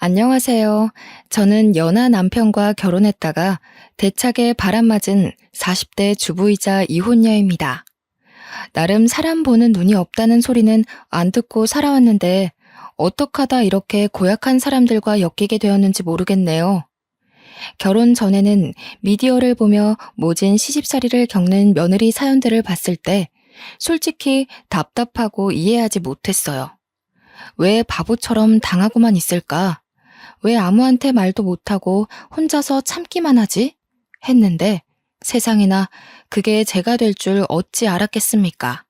안녕하세요. 저는 연하 남편과 결혼했다가 대차게 바람맞은 40대 주부이자 이혼녀입니다. 나름 사람 보는 눈이 없다는 소리는 안 듣고 살아왔는데 어떡 하다 이렇게 고약한 사람들과 엮이게 되었는지 모르겠네요. 결혼 전에는 미디어를 보며 모진 시집살이를 겪는 며느리 사연들을 봤을 때 솔직히 답답하고 이해하지 못했어요. 왜 바보처럼 당하고만 있을까? 왜 아무한테 말도 못하고 혼자서 참기만 하지? 했는데 세상에나 그게 제가 될 줄 어찌 알았겠습니까?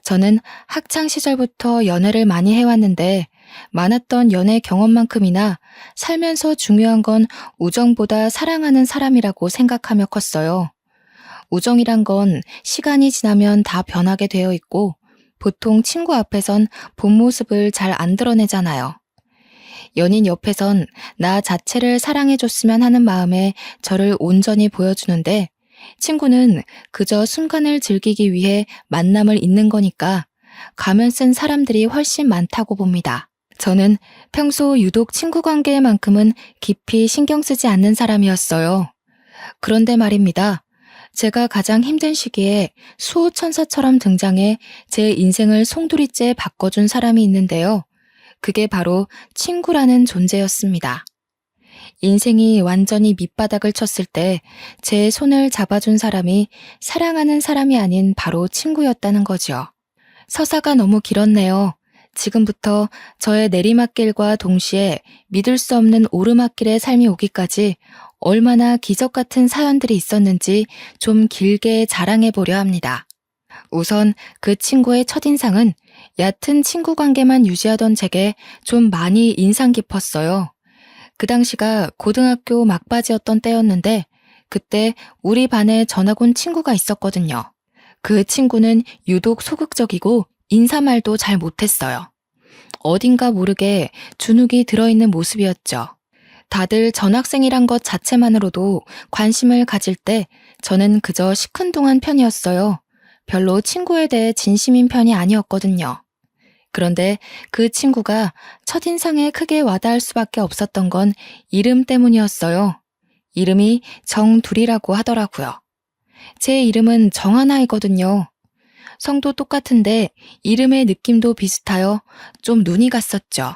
저는 학창 시절부터 연애를 많이 해왔는데 많았던 연애 경험만큼이나 살면서 중요한 건 우정보다 사랑하는 사람이라고 생각하며 컸어요. 우정이란 건 시간이 지나면 다 변하게 되어 있고 보통 친구 앞에선 본 모습을 잘 안 드러내잖아요. 연인 옆에선 나 자체를 사랑해줬으면 하는 마음에 저를 온전히 보여주는데 친구는 그저 순간을 즐기기 위해 만남을 잇는 거니까 가면 쓴 사람들이 훨씬 많다고 봅니다. 저는 평소 유독 친구 관계만큼은 깊이 신경 쓰지 않는 사람이었어요. 그런데 말입니다. 제가 가장 힘든 시기에 수호천사처럼 등장해 제 인생을 송두리째 바꿔준 사람이 있는데요. 그게 바로 친구라는 존재였습니다. 인생이 완전히 밑바닥을 쳤을 때 제 손을 잡아준 사람이 사랑하는 사람이 아닌 바로 친구였다는 거죠. 서사가 너무 길었네요. 지금부터 저의 내리막길과 동시에 믿을 수 없는 오르막길의 삶이 오기까지 얼마나 기적 같은 사연들이 있었는지 좀 길게 자랑해보려 합니다. 우선 그 친구의 첫인상은 얕은 친구 관계만 유지하던 제게 좀 많이 인상 깊었어요. 그 당시가 고등학교 막바지였던 때였는데 그때 우리 반에 전학 온 친구가 있었거든요. 그 친구는 유독 소극적이고 인사말도 잘 못했어요. 어딘가 모르게 주눅이 들어있는 모습이었죠. 다들 전학생이란 것 자체만으로도 관심을 가질 때 저는 그저 시큰둥한 편이었어요. 별로 친구에 대해 진심인 편이 아니었거든요. 그런데 그 친구가 첫인상에 크게 와닿을 수밖에 없었던 건 이름 때문이었어요. 이름이 정둘이라고 하더라고요. 제 이름은 정하나이거든요. 성도 똑같은데 이름의 느낌도 비슷하여 좀 눈이 갔었죠.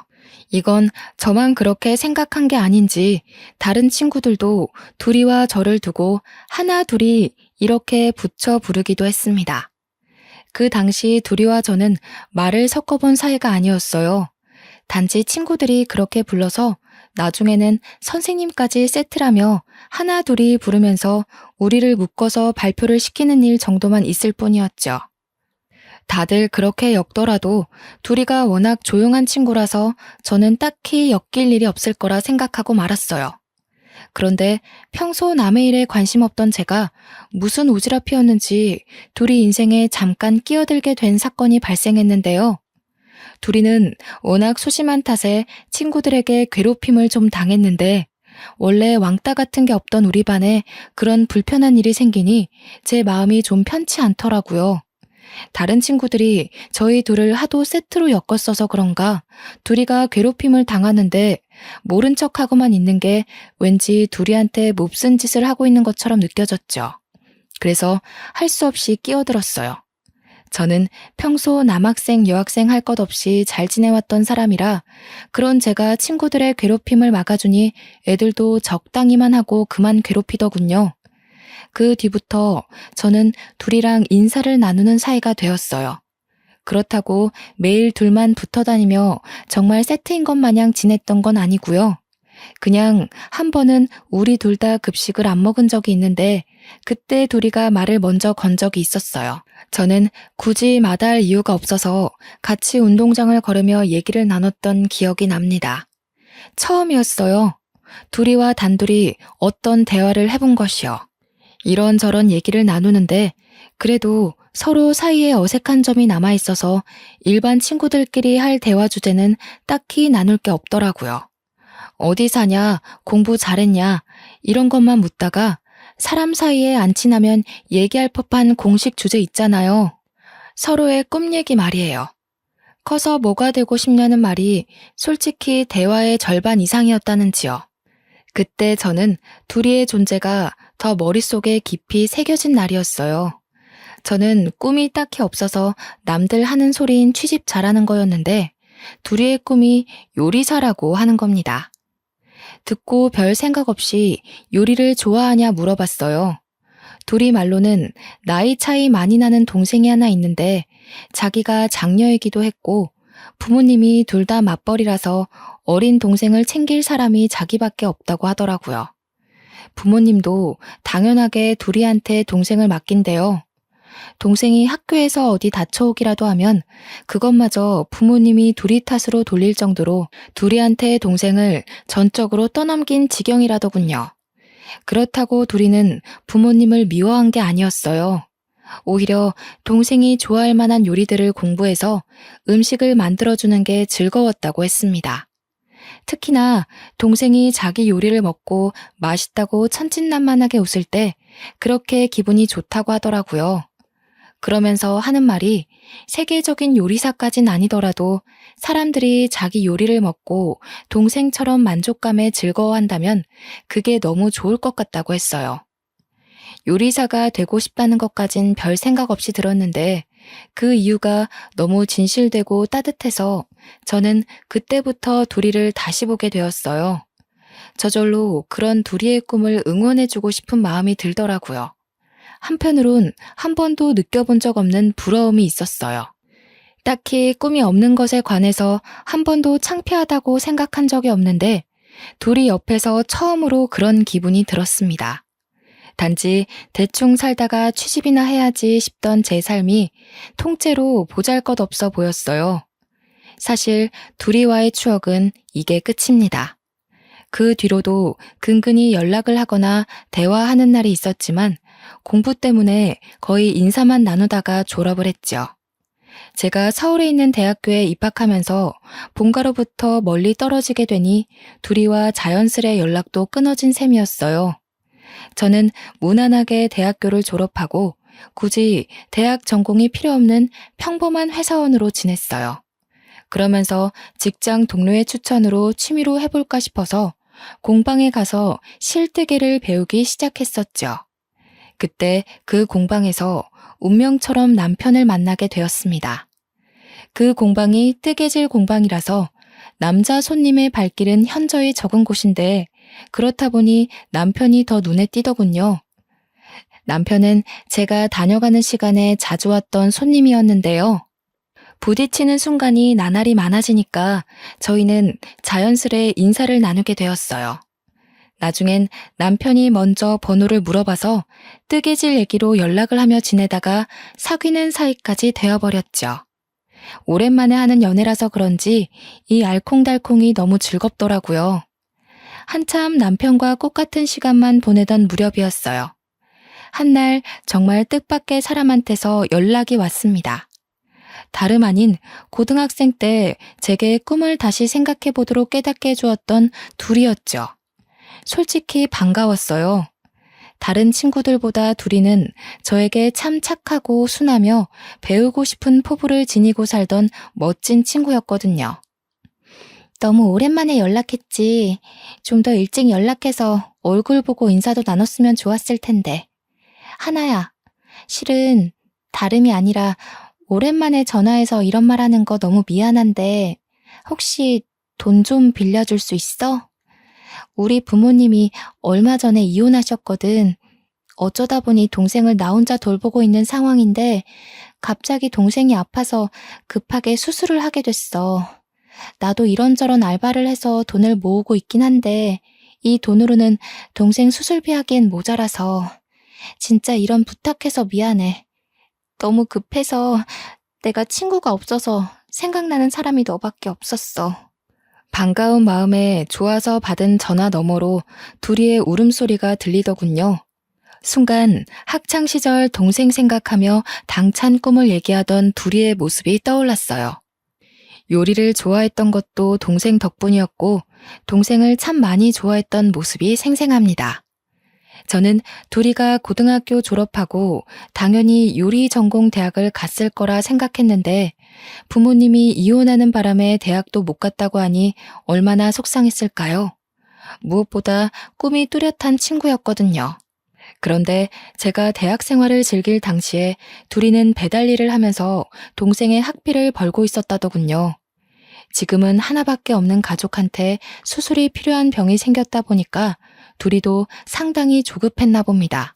이건 저만 그렇게 생각한 게 아닌지 다른 친구들도 둘이와 저를 두고 하나 둘이 이렇게 붙여 부르기도 했습니다. 그 당시 둘이와 저는 말을 섞어본 사이가 아니었어요. 단지 친구들이 그렇게 불러서 나중에는 선생님까지 세트라며 하나 둘이 부르면서 우리를 묶어서 발표를 시키는 일 정도만 있을 뿐이었죠. 다들 그렇게 엮더라도 둘이가 워낙 조용한 친구라서 저는 딱히 엮일 일이 없을 거라 생각하고 말았어요. 그런데 평소 남의 일에 관심 없던 제가 무슨 오지랖이었는지 둘이 인생에 잠깐 끼어들게 된 사건이 발생했는데요. 둘이는 워낙 소심한 탓에 친구들에게 괴롭힘을 좀 당했는데 원래 왕따 같은 게 없던 우리 반에 그런 불편한 일이 생기니 제 마음이 좀 편치 않더라고요. 다른 친구들이 저희 둘을 하도 세트로 엮었어서 그런가 둘이가 괴롭힘을 당하는데 모른 척하고만 있는 게 왠지 둘이한테 몹쓴 짓을 하고 있는 것처럼 느껴졌죠. 그래서 할 수 없이 끼어들었어요. 저는 평소 남학생, 여학생 할 것 없이 잘 지내왔던 사람이라 그런 제가 친구들의 괴롭힘을 막아주니 애들도 적당히만 하고 그만 괴롭히더군요. 그 뒤부터 저는 둘이랑 인사를 나누는 사이가 되었어요. 그렇다고 매일 둘만 붙어 다니며 정말 세트인 것 마냥 지냈던 건 아니고요. 그냥 한 번은 우리 둘 다 급식을 안 먹은 적이 있는데 그때 둘이가 말을 먼저 건 적이 있었어요. 저는 굳이 마다할 이유가 없어서 같이 운동장을 걸으며 얘기를 나눴던 기억이 납니다. 처음이었어요. 둘이와 단둘이 어떤 대화를 해본 것이요. 이런저런 얘기를 나누는데 그래도 서로 사이에 어색한 점이 남아있어서 일반 친구들끼리 할 대화 주제는 딱히 나눌 게 없더라고요. 어디 사냐, 공부 잘했냐 이런 것만 묻다가 사람 사이에 안 친하면 얘기할 법한 공식 주제 있잖아요. 서로의 꿈 얘기 말이에요. 커서 뭐가 되고 싶냐는 말이 솔직히 대화의 절반 이상이었다는지요. 그때 저는 둘이의 존재가 더 머릿속에 깊이 새겨진 날이었어요. 저는 꿈이 딱히 없어서 남들 하는 소리인 취집 잘하는 거였는데 둘이의 꿈이 요리사라고 하는 겁니다. 듣고 별 생각 없이 요리를 좋아하냐 물어봤어요. 둘이 말로는 나이 차이 많이 나는 동생이 하나 있는데 자기가 장녀이기도 했고 부모님이 둘 다 맞벌이라서 어린 동생을 챙길 사람이 자기밖에 없다고 하더라고요. 부모님도 당연하게 둘이한테 동생을 맡긴대요. 동생이 학교에서 어디 다쳐오기라도 하면 그것마저 부모님이 둘이 탓으로 돌릴 정도로 둘이한테 동생을 전적으로 떠넘긴 지경이라더군요. 그렇다고 둘이는 부모님을 미워한 게 아니었어요. 오히려 동생이 좋아할 만한 요리들을 공부해서 음식을 만들어주는 게 즐거웠다고 했습니다. 특히나 동생이 자기 요리를 먹고 맛있다고 천진난만하게 웃을 때 그렇게 기분이 좋다고 하더라고요. 그러면서 하는 말이 세계적인 요리사까진 아니더라도 사람들이 자기 요리를 먹고 동생처럼 만족감에 즐거워한다면 그게 너무 좋을 것 같다고 했어요. 요리사가 되고 싶다는 것까진 별 생각 없이 들었는데 그 이유가 너무 진실되고 따뜻해서 저는 그때부터 둘이를 다시 보게 되었어요. 저절로 그런 둘이의 꿈을 응원해주고 싶은 마음이 들더라고요. 한편으론 한 번도 느껴본 적 없는 부러움이 있었어요. 딱히 꿈이 없는 것에 관해서 한 번도 창피하다고 생각한 적이 없는데 둘이 옆에서 처음으로 그런 기분이 들었습니다. 단지 대충 살다가 취직이나 해야지 싶던 제 삶이 통째로 보잘것없어 보였어요. 사실 둘이와의 추억은 이게 끝입니다. 그 뒤로도 근근히 연락을 하거나 대화하는 날이 있었지만 공부 때문에 거의 인사만 나누다가 졸업을 했죠. 제가 서울에 있는 대학교에 입학하면서 본가로부터 멀리 떨어지게 되니 둘이와 자연스레 연락도 끊어진 셈이었어요. 저는 무난하게 대학교를 졸업하고 굳이 대학 전공이 필요 없는 평범한 회사원으로 지냈어요. 그러면서 직장 동료의 추천으로 취미로 해볼까 싶어서 공방에 가서 실뜨개를 배우기 시작했었죠. 그때 그 공방에서 운명처럼 남편을 만나게 되었습니다. 그 공방이 뜨개질 공방이라서 남자 손님의 발길은 현저히 적은 곳인데 그렇다 보니 남편이 더 눈에 띄더군요. 남편은 제가 다녀가는 시간에 자주 왔던 손님이었는데요. 부딪히는 순간이 나날이 많아지니까 저희는 자연스레 인사를 나누게 되었어요. 나중엔 남편이 먼저 번호를 물어봐서 뜨개질 얘기로 연락을 하며 지내다가 사귀는 사이까지 되어버렸죠. 오랜만에 하는 연애라서 그런지 이 알콩달콩이 너무 즐겁더라고요. 한참 남편과 꽃같은 시간만 보내던 무렵이었어요. 한날 정말 뜻밖의 사람한테서 연락이 왔습니다. 다름 아닌 고등학생 때 제게 꿈을 다시 생각해보도록 깨닫게 해주었던 둘이었죠. 솔직히 반가웠어요. 다른 친구들보다 둘이는 저에게 참 착하고 순하며 배우고 싶은 포부를 지니고 살던 멋진 친구였거든요. 너무 오랜만에 연락했지. 좀 더 일찍 연락해서 얼굴 보고 인사도 나눴으면 좋았을 텐데. 하나야, 실은 다름이 아니라 오랜만에 전화해서 이런 말 하는 거 너무 미안한데 혹시 돈 좀 빌려줄 수 있어? 우리 부모님이 얼마 전에 이혼하셨거든. 어쩌다 보니 동생을 나 혼자 돌보고 있는 상황인데 갑자기 동생이 아파서 급하게 수술을 하게 됐어. 나도 이런저런 알바를 해서 돈을 모으고 있긴 한데 이 돈으로는 동생 수술비 하기엔 모자라서 진짜 이런 부탁해서 미안해. 너무 급해서 내가 친구가 없어서 생각나는 사람이 너밖에 없었어. 반가운 마음에 좋아서 받은 전화 너머로 둘이의 울음소리가 들리더군요. 순간 학창시절 동생 생각하며 당찬 꿈을 얘기하던 둘이의 모습이 떠올랐어요. 요리를 좋아했던 것도 동생 덕분이었고 동생을 참 많이 좋아했던 모습이 생생합니다. 저는 둘이가 고등학교 졸업하고 당연히 요리 전공 대학을 갔을 거라 생각했는데 부모님이 이혼하는 바람에 대학도 못 갔다고 하니 얼마나 속상했을까요? 무엇보다 꿈이 뚜렷한 친구였거든요. 그런데 제가 대학 생활을 즐길 당시에 둘이는 배달 일을 하면서 동생의 학비를 벌고 있었다더군요. 지금은 하나밖에 없는 가족한테 수술이 필요한 병이 생겼다 보니까 둘이도 상당히 조급했나 봅니다.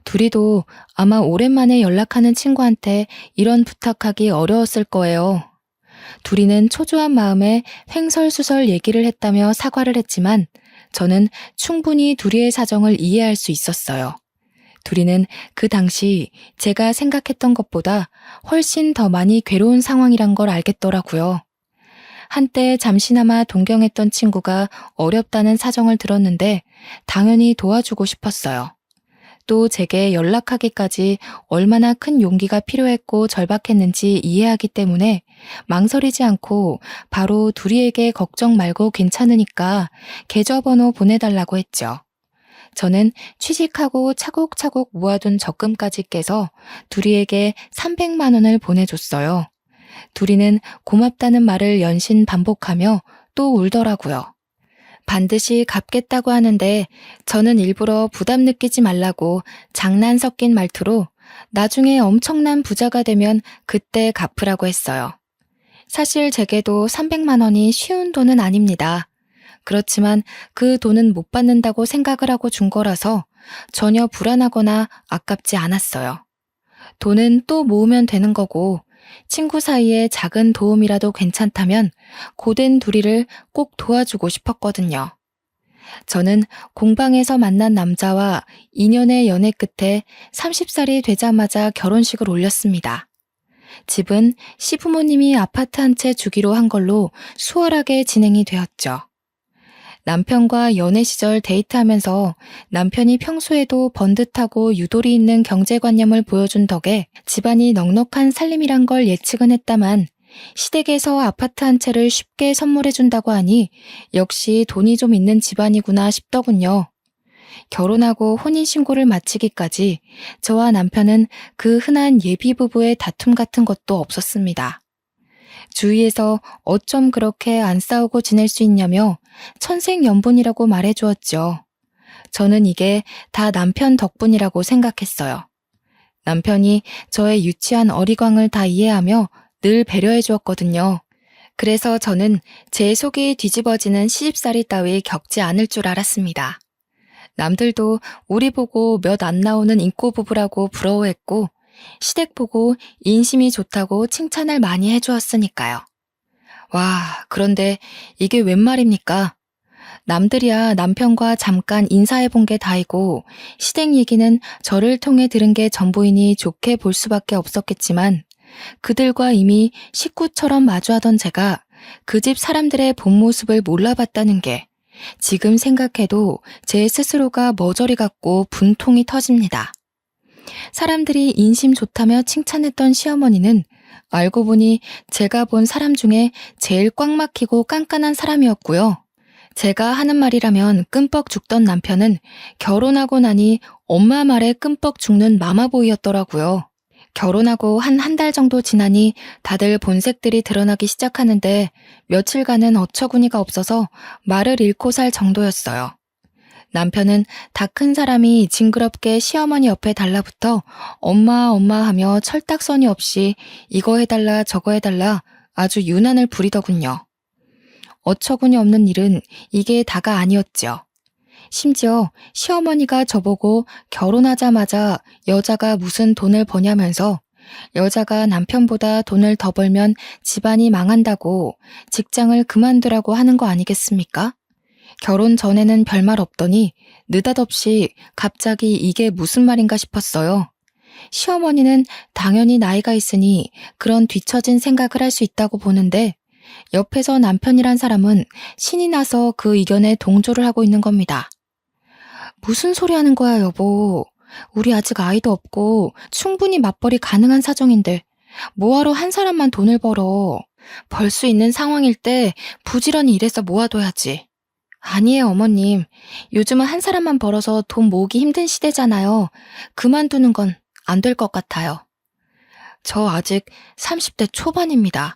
둘이도 아마 오랜만에 연락하는 친구한테 이런 부탁하기 어려웠을 거예요. 둘이는 초조한 마음에 횡설수설 얘기를 했다며 사과를 했지만 저는 충분히 둘이의 사정을 이해할 수 있었어요. 둘이는 그 당시 제가 생각했던 것보다 훨씬 더 많이 괴로운 상황이란 걸 알겠더라고요. 한때 잠시나마 동경했던 친구가 어렵다는 사정을 들었는데 당연히 도와주고 싶었어요. 또 제게 연락하기까지 얼마나 큰 용기가 필요했고 절박했는지 이해하기 때문에 망설이지 않고 바로 둘이에게 걱정 말고 괜찮으니까 계좌번호 보내달라고 했죠. 저는 취직하고 차곡차곡 모아둔 적금까지 깨서 둘이에게 300만 원을 보내줬어요. 둘이는 고맙다는 말을 연신 반복하며 또 울더라고요. 반드시 갚겠다고 하는데 저는 일부러 부담 느끼지 말라고 장난 섞인 말투로 나중에 엄청난 부자가 되면 그때 갚으라고 했어요. 사실 제게도 300만 원이 쉬운 돈은 아닙니다. 그렇지만 그 돈은 못 받는다고 생각을 하고 준 거라서 전혀 불안하거나 아깝지 않았어요. 돈은 또 모으면 되는 거고 친구 사이에 작은 도움이라도 괜찮다면 고된 둘이를 꼭 도와주고 싶었거든요. 저는 공방에서 만난 남자와 2년의 연애 끝에 30살이 되자마자 결혼식을 올렸습니다. 집은 시부모님이 아파트 한 채 주기로 한 걸로 수월하게 진행이 되었죠. 남편과 연애 시절 데이트하면서 남편이 평소에도 번듯하고 유도리 있는 경제관념을 보여준 덕에 집안이 넉넉한 살림이란 걸 예측은 했다만 시댁에서 아파트 한 채를 쉽게 선물해준다고 하니 역시 돈이 좀 있는 집안이구나 싶더군요. 결혼하고 혼인신고를 마치기까지 저와 남편은 그 흔한 예비부부의 다툼 같은 것도 없었습니다. 주위에서 어쩜 그렇게 안 싸우고 지낼 수 있냐며 천생연분이라고 말해주었죠. 저는 이게 다 남편 덕분이라고 생각했어요. 남편이 저의 유치한 어리광을 다 이해하며 늘 배려해 주었거든요. 그래서 저는 제 속이 뒤집어지는 시집살이 따위 겪지 않을 줄 알았습니다. 남들도 우리 보고 몇 안 나오는 인꼬 부부라고 부러워했고 시댁 보고 인심이 좋다고 칭찬을 많이 해주었으니까요. 와, 그런데 이게 웬 말입니까? 남들이야 남편과 잠깐 인사해본 게 다이고 시댁 얘기는 저를 통해 들은 게 전부이니 좋게 볼 수밖에 없었겠지만 그들과 이미 식구처럼 마주하던 제가 그 집 사람들의 본 모습을 몰라봤다는 게 지금 생각해도 제 스스로가 머저리 같고 분통이 터집니다. 사람들이 인심 좋다며 칭찬했던 시어머니는 알고 보니 제가 본 사람 중에 제일 꽉 막히고 깐깐한 사람이었고요. 제가 하는 말이라면 끔뻑 죽던 남편은 결혼하고 나니 엄마 말에 끔뻑 죽는 마마보이였더라고요. 결혼하고 한 달 정도 지나니 다들 본색들이 드러나기 시작하는데 며칠간은 어처구니가 없어서 말을 잃고 살 정도였어요. 남편은 다 큰 사람이 징그럽게 시어머니 옆에 달라붙어 엄마 엄마 하며 철딱서니 없이 이거 해달라 저거 해달라 아주 유난을 부리더군요. 어처구니 없는 일은 이게 다가 아니었죠. 심지어 시어머니가 저보고 결혼하자마자 여자가 무슨 돈을 버냐면서 여자가 남편보다 돈을 더 벌면 집안이 망한다고 직장을 그만두라고 하는 거 아니겠습니까? 결혼 전에는 별말 없더니 느닷없이 갑자기 이게 무슨 말인가 싶었어요. 시어머니는 당연히 나이가 있으니 그런 뒤처진 생각을 할 수 있다고 보는데 옆에서 남편이란 사람은 신이 나서 그 의견에 동조를 하고 있는 겁니다. 무슨 소리 하는 거야, 여보. 우리 아직 아이도 없고 충분히 맞벌이 가능한 사정인데 뭐하러 한 사람만 돈을 벌어. 벌 수 있는 상황일 때 부지런히 일해서 모아둬야지. 아니에요, 어머님. 요즘은 한 사람만 벌어서 돈 모으기 힘든 시대잖아요. 그만두는 건 안 될 것 같아요. 저 아직 30대 초반입니다.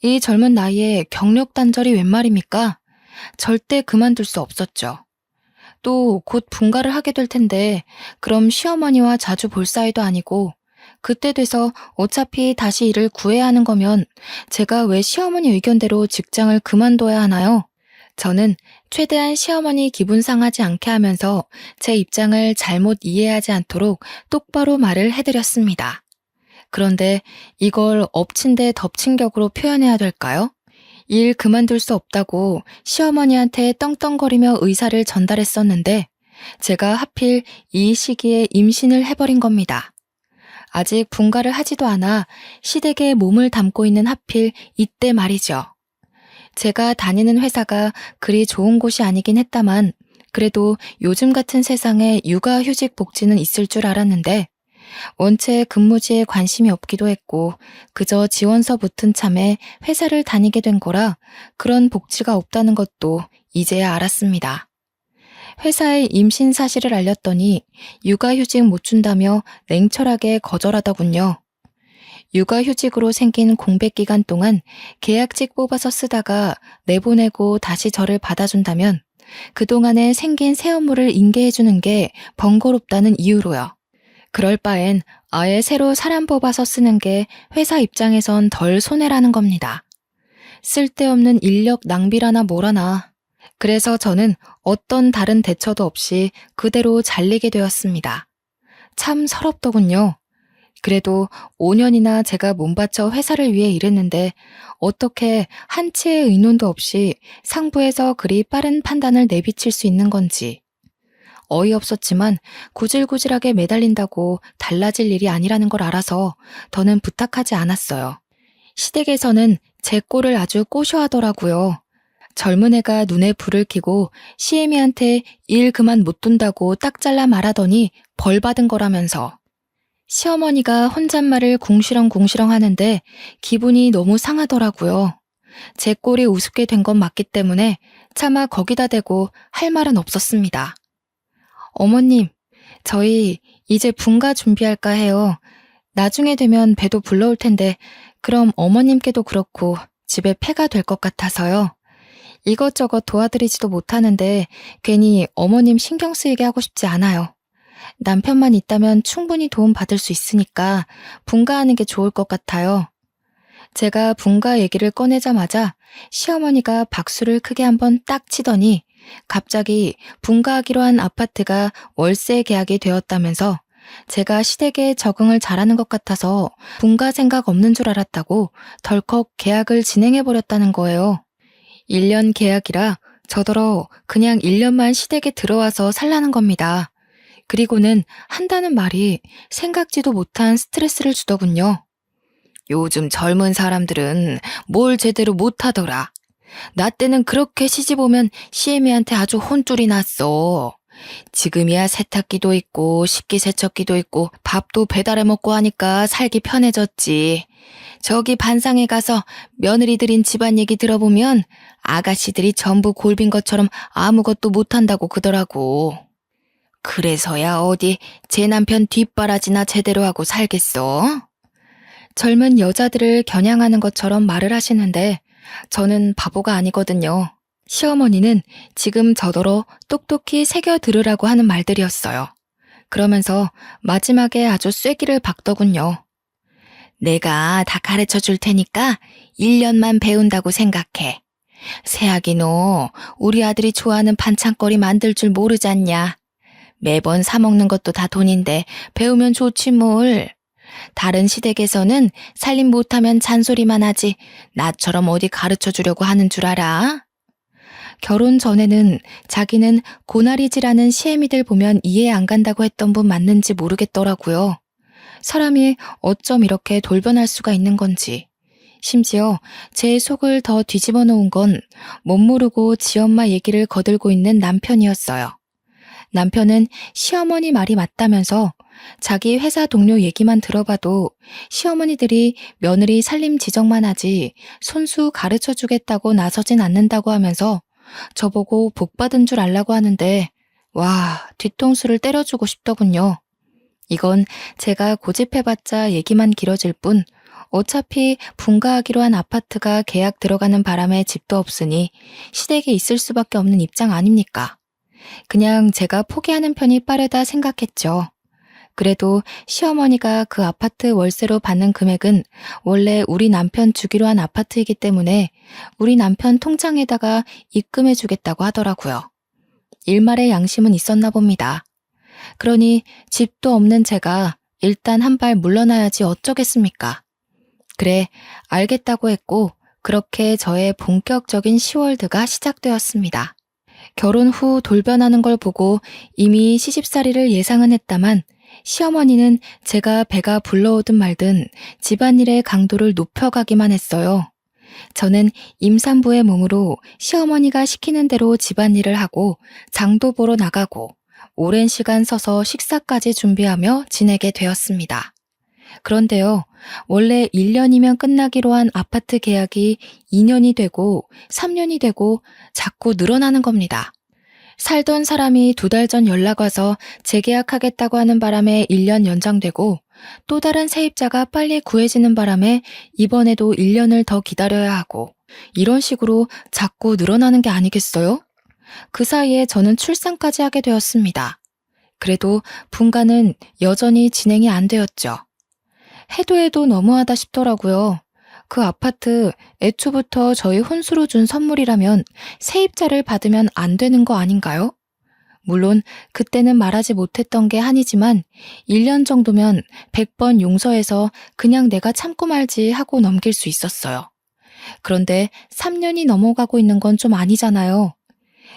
이 젊은 나이에 경력 단절이 웬 말입니까? 절대 그만둘 수 없었죠. 또 곧 분가를 하게 될 텐데, 그럼 시어머니와 자주 볼 사이도 아니고, 그때 돼서 어차피 다시 일을 구해야 하는 거면 제가 왜 시어머니 의견대로 직장을 그만둬야 하나요? 저는 최대한 시어머니 기분 상하지 않게 하면서 제 입장을 잘못 이해하지 않도록 똑바로 말을 해드렸습니다. 그런데 이걸 엎친 데 덮친 격으로 표현해야 될까요? 일 그만둘 수 없다고 시어머니한테 떵떵거리며 의사를 전달했었는데 제가 하필 이 시기에 임신을 해버린 겁니다. 아직 분가를 하지도 않아 시댁에 몸을 담고 있는 하필 이때 말이죠. 제가 다니는 회사가 그리 좋은 곳이 아니긴 했다만 그래도 요즘 같은 세상에 육아휴직 복지는 있을 줄 알았는데 원체 근무지에 관심이 없기도 했고 그저 지원서 붙은 참에 회사를 다니게 된 거라 그런 복지가 없다는 것도 이제야 알았습니다. 회사에 임신 사실을 알렸더니 육아휴직 못 준다며 냉철하게 거절하더군요. 육아휴직으로 생긴 공백기간 동안 계약직 뽑아서 쓰다가 내보내고 다시 저를 받아준다면 그동안에 생긴 새 업무를 인계해주는 게 번거롭다는 이유로요. 그럴 바엔 아예 새로 사람 뽑아서 쓰는 게 회사 입장에선 덜 손해라는 겁니다. 쓸데없는 인력 낭비라나 뭐라나. 그래서 저는 어떤 다른 대처도 없이 그대로 잘리게 되었습니다. 참 서럽더군요. 그래도 5년이나 제가 몸바쳐 회사를 위해 일했는데 어떻게 한치의 의논도 없이 상부에서 그리 빠른 판단을 내비칠 수 있는 건지. 어이없었지만 구질구질하게 매달린다고 달라질 일이 아니라는 걸 알아서 더는 부탁하지 않았어요. 시댁에서는 제 꼴을 아주 꼬셔하더라고요. 젊은 애가 눈에 불을 켜고 시애미한테 일 그만 못 둔다고 딱 잘라 말하더니 벌 받은 거라면서. 시어머니가 혼잣말을 궁시렁궁시렁 하는데 기분이 너무 상하더라고요. 제 꼴이 우습게 된 건 맞기 때문에 차마 거기다 대고 할 말은 없었습니다. 어머님, 저희 이제 분가 준비할까 해요. 나중에 되면 배도 불러올 텐데 그럼 어머님께도 그렇고 집에 폐가 될 것 같아서요. 이것저것 도와드리지도 못하는데 괜히 어머님 신경 쓰이게 하고 싶지 않아요. 남편만 있다면 충분히 도움받을 수 있으니까 분가하는 게 좋을 것 같아요. 제가 분가 얘기를 꺼내자마자 시어머니가 박수를 크게 한번 딱 치더니 갑자기 분가하기로 한 아파트가 월세 계약이 되었다면서 제가 시댁에 적응을 잘하는 것 같아서 분가 생각 없는 줄 알았다고 덜컥 계약을 진행해버렸다는 거예요. 1년 계약이라 저더러 그냥 1년만 시댁에 들어와서 살라는 겁니다. 그리고는 한다는 말이 생각지도 못한 스트레스를 주더군요. 요즘 젊은 사람들은 뭘 제대로 못하더라. 나 때는 그렇게 시집 오면 시애미한테 아주 혼쭐이 났어. 지금이야 세탁기도 있고 식기세척기도 있고 밥도 배달해 먹고 하니까 살기 편해졌지. 저기 반상에 가서 며느리들인 집안 얘기 들어보면 아가씨들이 전부 골빈 것처럼 아무것도 못한다고 그러더라고. 그래서야 어디 제 남편 뒷바라지나 제대로 하고 살겠어? 젊은 여자들을 겨냥하는 것처럼 말을 하시는데 저는 바보가 아니거든요. 시어머니는 지금 저더러 똑똑히 새겨 들으라고 하는 말들이었어요. 그러면서 마지막에 아주 쐐기를 박더군요. 내가 다 가르쳐 줄 테니까 1년만 배운다고 생각해. 새아기 너 우리 아들이 좋아하는 반찬거리 만들 줄 모르잖냐. 매번 사 먹는 것도 다 돈인데 배우면 좋지 뭘. 다른 시댁에서는 살림 못하면 잔소리만 하지 나처럼 어디 가르쳐 주려고 하는 줄 알아? 결혼 전에는 자기는 고나리지라는 시애미들 보면 이해 안 간다고 했던 분 맞는지 모르겠더라고요. 사람이 어쩜 이렇게 돌변할 수가 있는 건지. 심지어 제 속을 더 뒤집어 놓은 건 못 모르고 지엄마 얘기를 거들고 있는 남편이었어요. 남편은 시어머니 말이 맞다면서 자기 회사 동료 얘기만 들어봐도 시어머니들이 며느리 살림 지적만 하지 손수 가르쳐 주겠다고 나서진 않는다고 하면서 저보고 복 받은 줄 알라고 하는데 와, 뒤통수를 때려주고 싶더군요. 이건 제가 고집해봤자 얘기만 길어질 뿐 어차피 분가하기로 한 아파트가 계약 들어가는 바람에 집도 없으니 시댁에 있을 수밖에 없는 입장 아닙니까? 그냥 제가 포기하는 편이 빠르다 생각했죠. 그래도 시어머니가 그 아파트 월세로 받는 금액은 원래 우리 남편 주기로 한 아파트이기 때문에 우리 남편 통장에다가 입금해 주겠다고 하더라고요. 일말의 양심은 있었나 봅니다. 그러니 집도 없는 제가 일단 한 발 물러나야지 어쩌겠습니까? 그래, 알겠다고 했고 그렇게 저의 본격적인 시월드가 시작되었습니다. 결혼 후 돌변하는 걸 보고 이미 시집살이를 예상은 했다만 시어머니는 제가 배가 불러오든 말든 집안일의 강도를 높여가기만 했어요. 저는 임산부의 몸으로 시어머니가 시키는 대로 집안일을 하고 장도 보러 나가고 오랜 시간 서서 식사까지 준비하며 지내게 되었습니다. 그런데요, 원래 1년이면 끝나기로 한 아파트 계약이 2년이 되고 3년이 되고 자꾸 늘어나는 겁니다. 살던 사람이 2달 전 연락 와서 재계약하겠다고 하는 바람에 1년 연장되고 또 다른 세입자가 빨리 구해지는 바람에 이번에도 1년을 더 기다려야 하고 이런 식으로 자꾸 늘어나는 게 아니겠어요? 그 사이에 저는 출산까지 하게 되었습니다. 그래도 분가는 여전히 진행이 안 되었죠. 해도 해도 너무하다 싶더라고요. 그 아파트 애초부터 저희 혼수로 준 선물이라면 세입자를 받으면 안 되는 거 아닌가요? 물론 그때는 말하지 못했던 게 한이지만 1년 정도면 100번 용서해서 그냥 내가 참고 말지 하고 넘길 수 있었어요. 그런데 3년이 넘어가고 있는 건 좀 아니잖아요.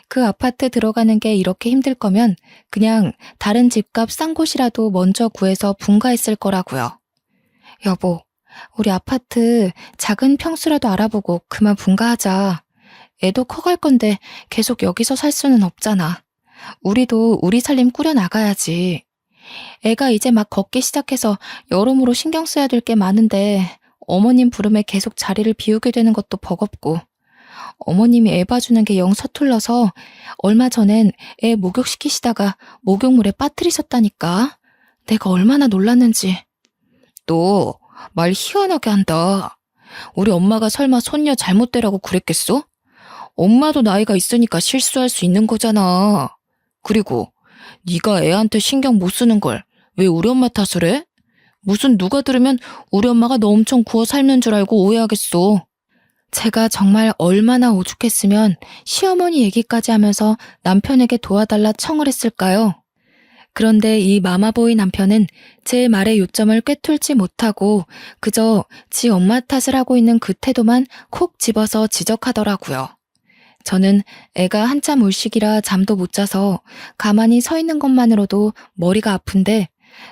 그 아파트 들어가는 게 이렇게 힘들 거면 그냥 다른 집값 싼 곳이라도 먼저 구해서 분가했을 거라고요. 여보, 우리 아파트 작은 평수라도 알아보고 그만 분가하자. 애도 커갈 건데 계속 여기서 살 수는 없잖아. 우리도 우리 살림 꾸려나가야지. 애가 이제 막 걷기 시작해서 여러모로 신경 써야 될 게 많은데 어머님 부름에 계속 자리를 비우게 되는 것도 버겁고 어머님이 애 봐주는 게 영 서툴러서 얼마 전엔 애 목욕시키시다가 목욕물에 빠뜨리셨다니까. 내가 얼마나 놀랐는지. 너 말 희한하게 한다. 우리 엄마가 설마 손녀 잘못되라고 그랬겠어? 엄마도 나이가 있으니까 실수할 수 있는 거잖아. 그리고 네가 애한테 신경 못 쓰는 걸 왜 우리 엄마 탓을 해? 무슨 누가 들으면 우리 엄마가 너 엄청 구워 삶는 줄 알고 오해하겠어. 제가 정말 얼마나 오죽했으면 시어머니 얘기까지 하면서 남편에게 도와달라 청을 했을까요? 그런데 이 마마보이 남편은 제 말의 요점을 꿰뚫지 못하고 그저 지 엄마 탓을 하고 있는 그 태도만 콕 집어서 지적하더라고요. 저는 애가 한참 울시기라 잠도 못 자서 가만히 서 있는 것만으로도 머리가 아픈데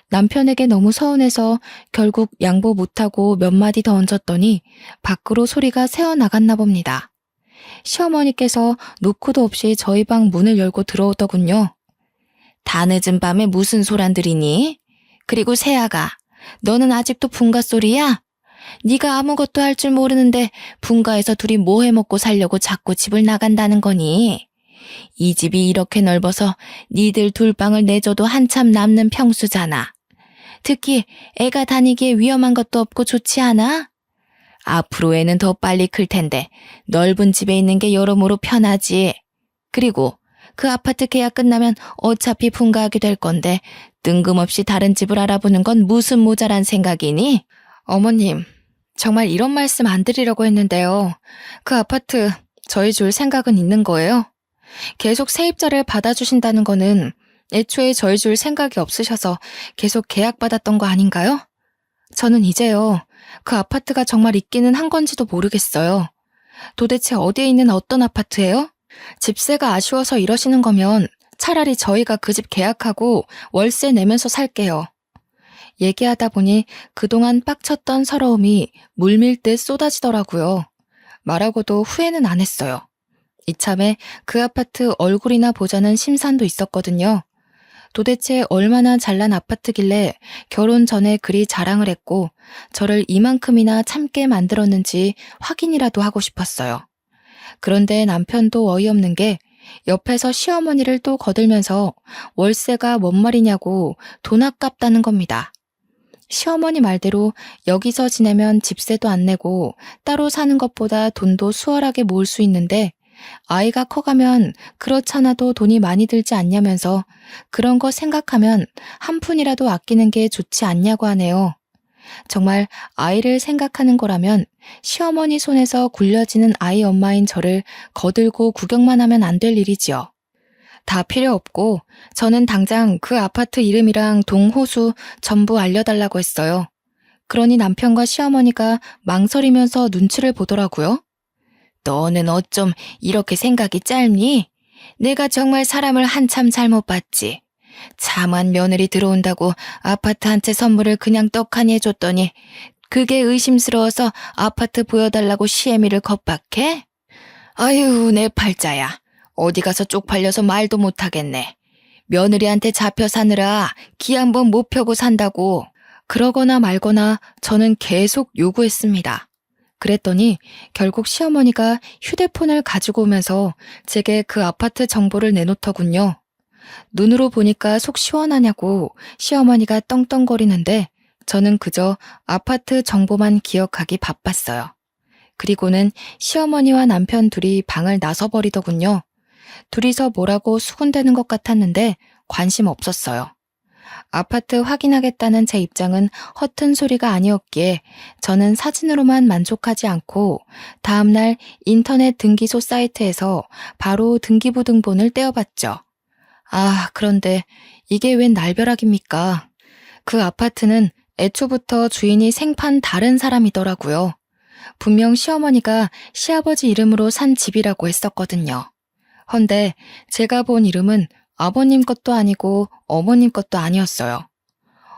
남편에게 너무 서운해서 결국 양보 못하고 몇 마디 더 얹었더니 밖으로 소리가 새어나갔나 봅니다. 시어머니께서 노크도 없이 저희 방 문을 열고 들어오더군요. 다 늦은 밤에 무슨 소란들이니? 그리고 세아가, 너는 아직도 분가 소리야? 네가 아무것도 할 줄 모르는데 분가에서 둘이 뭐 해먹고 살려고 자꾸 집을 나간다는 거니? 이 집이 이렇게 넓어서 니들 둘 방을 내줘도 한참 남는 평수잖아. 특히 애가 다니기에 위험한 것도 없고 좋지 않아? 앞으로 애는 더 빨리 클 텐데 넓은 집에 있는 게 여러모로 편하지. 그리고 그 아파트 계약 끝나면 어차피 분가하게 될 건데 뜬금없이 다른 집을 알아보는 건 무슨 모자란 생각이니? 어머님, 정말 이런 말씀 안 드리려고 했는데요. 그 아파트 저희 줄 생각은 있는 거예요? 계속 세입자를 받아주신다는 거는 애초에 저희 줄 생각이 없으셔서 계속 계약받았던 거 아닌가요? 저는 이제요, 그 아파트가 정말 있기는 한 건지도 모르겠어요. 도대체 어디에 있는 어떤 아파트예요? 집세가 아쉬워서 이러시는 거면 차라리 저희가 그 집 계약하고 월세 내면서 살게요. 얘기하다 보니 그동안 빡쳤던 서러움이 물밀듯 쏟아지더라고요. 말하고도 후회는 안 했어요. 이참에 그 아파트 얼굴이나 보자는 심산도 있었거든요. 도대체 얼마나 잘난 아파트길래 결혼 전에 그리 자랑을 했고 저를 이만큼이나 참게 만들었는지 확인이라도 하고 싶었어요. 그런데 남편도 어이없는 게 옆에서 시어머니를 또 거들면서 월세가 뭔 말이냐고 돈 아깝다는 겁니다. 시어머니 말대로 여기서 지내면 집세도 안 내고 따로 사는 것보다 돈도 수월하게 모을 수 있는데 아이가 커가면 그렇잖아도 돈이 많이 들지 않냐면서 그런 거 생각하면 한 푼이라도 아끼는 게 좋지 않냐고 하네요. 정말 아이를 생각하는 거라면 시어머니 손에서 굴려지는 아이 엄마인 저를 거들고 구경만 하면 안 될 일이지요. 다 필요 없고 저는 당장 그 아파트 이름이랑 동호수 전부 알려달라고 했어요. 그러니 남편과 시어머니가 망설이면서 눈치를 보더라고요. 너는 어쩜 이렇게 생각이 짧니? 내가 정말 사람을 한참 잘못 봤지. 참한 며느리 들어온다고 아파트 한 채 선물을 그냥 떡하니 해줬더니 그게 의심스러워서 아파트 보여달라고 시애미를 겁박해? 아유, 내 팔자야. 어디 가서 쪽팔려서 말도 못하겠네. 며느리한테 잡혀 사느라 기 한 번 못 펴고 산다고. 그러거나 말거나 저는 계속 요구했습니다. 그랬더니 결국 시어머니가 휴대폰을 가지고 오면서 제게 그 아파트 정보를 내놓더군요. 눈으로 보니까 속 시원하냐고 시어머니가 떵떵거리는데 저는 그저 아파트 정보만 기억하기 바빴어요. 그리고는 시어머니와 남편 둘이 방을 나서버리더군요. 둘이서 뭐라고 수군대는 것 같았는데 관심 없었어요. 아파트 확인하겠다는 제 입장은 허튼 소리가 아니었기에 저는 사진으로만 만족하지 않고 다음날 인터넷 등기소 사이트에서 바로 등기부 등본을 떼어봤죠. 아, 그런데 이게 웬 날벼락입니까? 그 아파트는 애초부터 주인이 생판 다른 사람이더라고요. 분명 시어머니가 시아버지 이름으로 산 집이라고 했었거든요. 헌데 제가 본 이름은 아버님 것도 아니고 어머님 것도 아니었어요.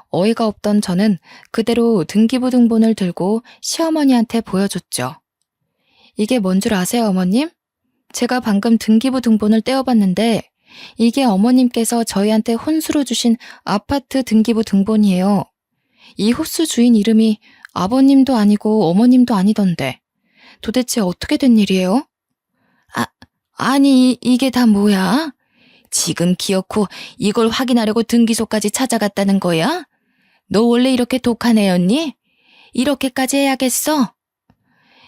어이가 없던 저는 그대로 등기부 등본을 들고 시어머니한테 보여줬죠. 이게 뭔 줄 아세요, 어머님? 제가 방금 등기부 등본을 떼어봤는데 이게 어머님께서 저희한테 혼수로 주신 아파트 등기부 등본이에요. 이 호수 주인 이름이 아버님도 아니고 어머님도 아니던데 도대체 어떻게 된 일이에요? 아니 이게 다 뭐야? 지금 기어코 이걸 확인하려고 등기소까지 찾아갔다는 거야? 너 원래 이렇게 독한 애였니? 이렇게까지 해야겠어?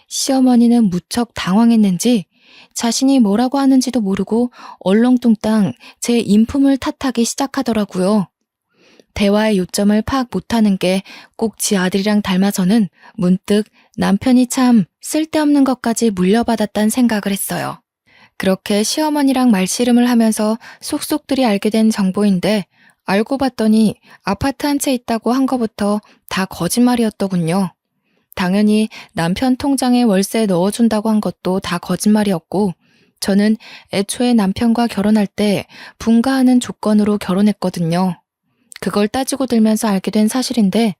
시어머니는 무척 당황했는지 자신이 뭐라고 하는지도 모르고 얼렁뚱땅 제 인품을 탓하기 시작하더라고요. 대화의 요점을 파악 못하는 게 꼭 지 아들이랑 닮아서는 문득 남편이 참 쓸데없는 것까지 물려받았단 생각을 했어요. 그렇게 시어머니랑 말씨름을 하면서 속속들이 알게 된 정보인데 알고 봤더니 아파트 한 채 있다고 한 거부터 다 거짓말이었더군요. 당연히 남편 통장에 월세 넣어준다고 한 것도 다 거짓말이었고 저는 애초에 남편과 결혼할 때 분가하는 조건으로 결혼했거든요. 그걸 따지고 들면서 알게 된 사실인데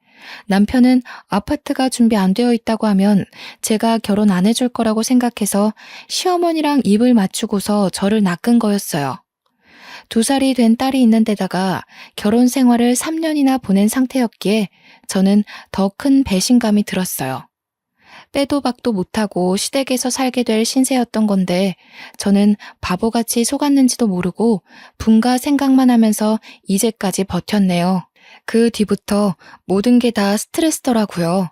남편은 아파트가 준비 안 되어 있다고 하면 제가 결혼 안 해줄 거라고 생각해서 시어머니랑 입을 맞추고서 저를 낚은 거였어요. 2살이 된 딸이 있는 데다가 결혼 생활을 3년이나 보낸 상태였기에 저는 더 큰 배신감이 들었어요. 빼도 박도 못하고 시댁에서 살게 될 신세였던 건데 저는 바보같이 속았는지도 모르고 분가 생각만 하면서 이제까지 버텼네요. 그 뒤부터 모든 게 다 스트레스더라고요.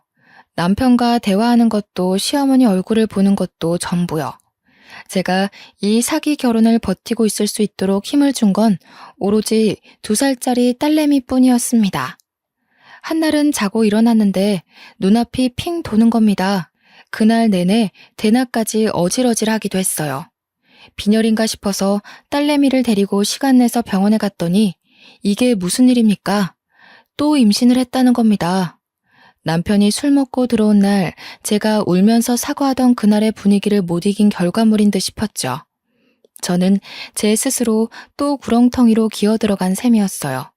남편과 대화하는 것도 시어머니 얼굴을 보는 것도 전부요. 제가 이 사기 결혼을 버티고 있을 수 있도록 힘을 준 건 오로지 2살짜리 딸내미 뿐이었습니다. 한날은 자고 일어났는데 눈앞이 핑 도는 겁니다. 그날 내내 대낮까지 어질어질하기도 했어요. 빈혈인가 싶어서 딸내미를 데리고 시간 내서 병원에 갔더니 이게 무슨 일입니까? 또 임신을 했다는 겁니다. 남편이 술 먹고 들어온 날 제가 울면서 사과하던 그날의 분위기를 못 이긴 결과물인 듯 싶었죠. 저는 제 스스로 또 구렁텅이로 기어들어간 셈이었어요.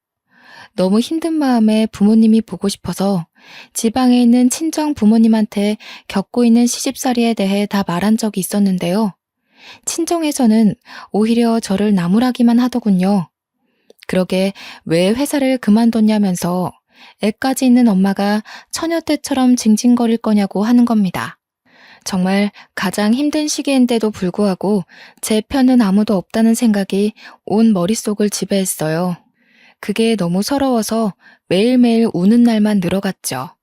너무 힘든 마음에 부모님이 보고 싶어서 지방에 있는 친정 부모님한테 겪고 있는 시집살이에 대해 다 말한 적이 있었는데요. 친정에서는 오히려 저를 나무라기만 하더군요. 그러게 왜 회사를 그만뒀냐면서 애까지 있는 엄마가 처녀 때처럼 징징거릴 거냐고 하는 겁니다. 정말 가장 힘든 시기인데도 불구하고 제 편은 아무도 없다는 생각이 온 머릿속을 지배했어요. 그게 너무 서러워서 매일매일 우는 날만 늘어갔죠.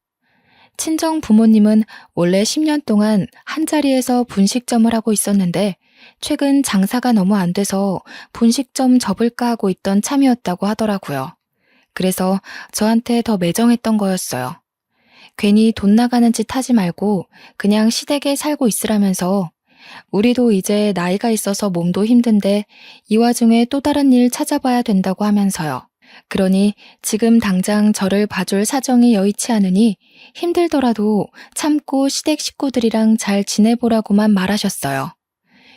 친정 부모님은 원래 10년 동안 한자리에서 분식점을 하고 있었는데 최근 장사가 너무 안 돼서 분식점 접을까 하고 있던 참이었다고 하더라고요. 그래서 저한테 더 매정했던 거였어요. 괜히 돈 나가는 짓 하지 말고 그냥 시댁에 살고 있으라면서 우리도 이제 나이가 있어서 몸도 힘든데 이 와중에 또 다른 일 찾아봐야 된다고 하면서요. 그러니 지금 당장 저를 봐줄 사정이 여의치 않으니 힘들더라도 참고 시댁 식구들이랑 잘 지내보라고만 말하셨어요.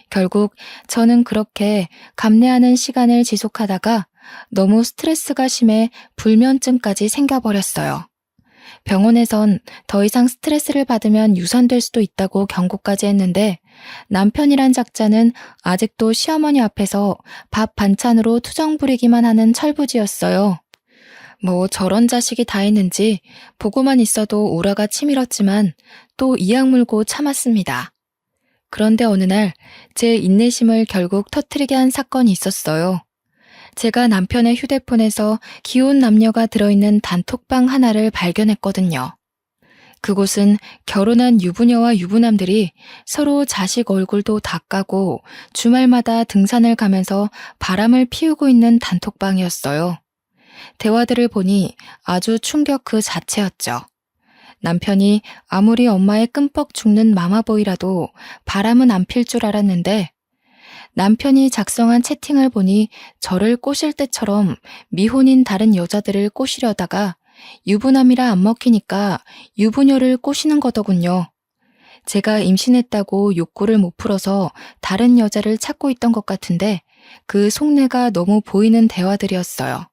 결국 저는 그렇게 감내하는 시간을 지속하다가 너무 스트레스가 심해 불면증까지 생겨버렸어요. 병원에선 더 이상 스트레스를 받으면 유산될 수도 있다고 경고까지 했는데 남편이란 작자는 아직도 시어머니 앞에서 밥 반찬으로 투정 부리기만 하는 철부지였어요. 뭐 저런 자식이 다 있는지 보고만 있어도 오라가 치밀었지만 또 이악 물고 참았습니다. 그런데 어느 날 제 인내심을 결국 터뜨리게 한 사건이 있었어요. 제가 남편의 휴대폰에서 기혼 남녀가 들어있는 단톡방 하나를 발견했거든요. 그곳은 결혼한 유부녀와 유부남들이 서로 자식 얼굴도 다 까고 주말마다 등산을 가면서 바람을 피우고 있는 단톡방이었어요. 대화들을 보니 아주 충격 그 자체였죠. 남편이 아무리 엄마의 끔뻑 죽는 마마보이라도 바람은 안 필 줄 알았는데 남편이 작성한 채팅을 보니 저를 꼬실 때처럼 미혼인 다른 여자들을 꼬시려다가 유부남이라 안 먹히니까 유부녀를 꼬시는 거더군요. 제가 임신했다고 욕구를 못 풀어서 다른 여자를 찾고 있던 것 같은데 그 속내가 너무 보이는 대화들이었어요.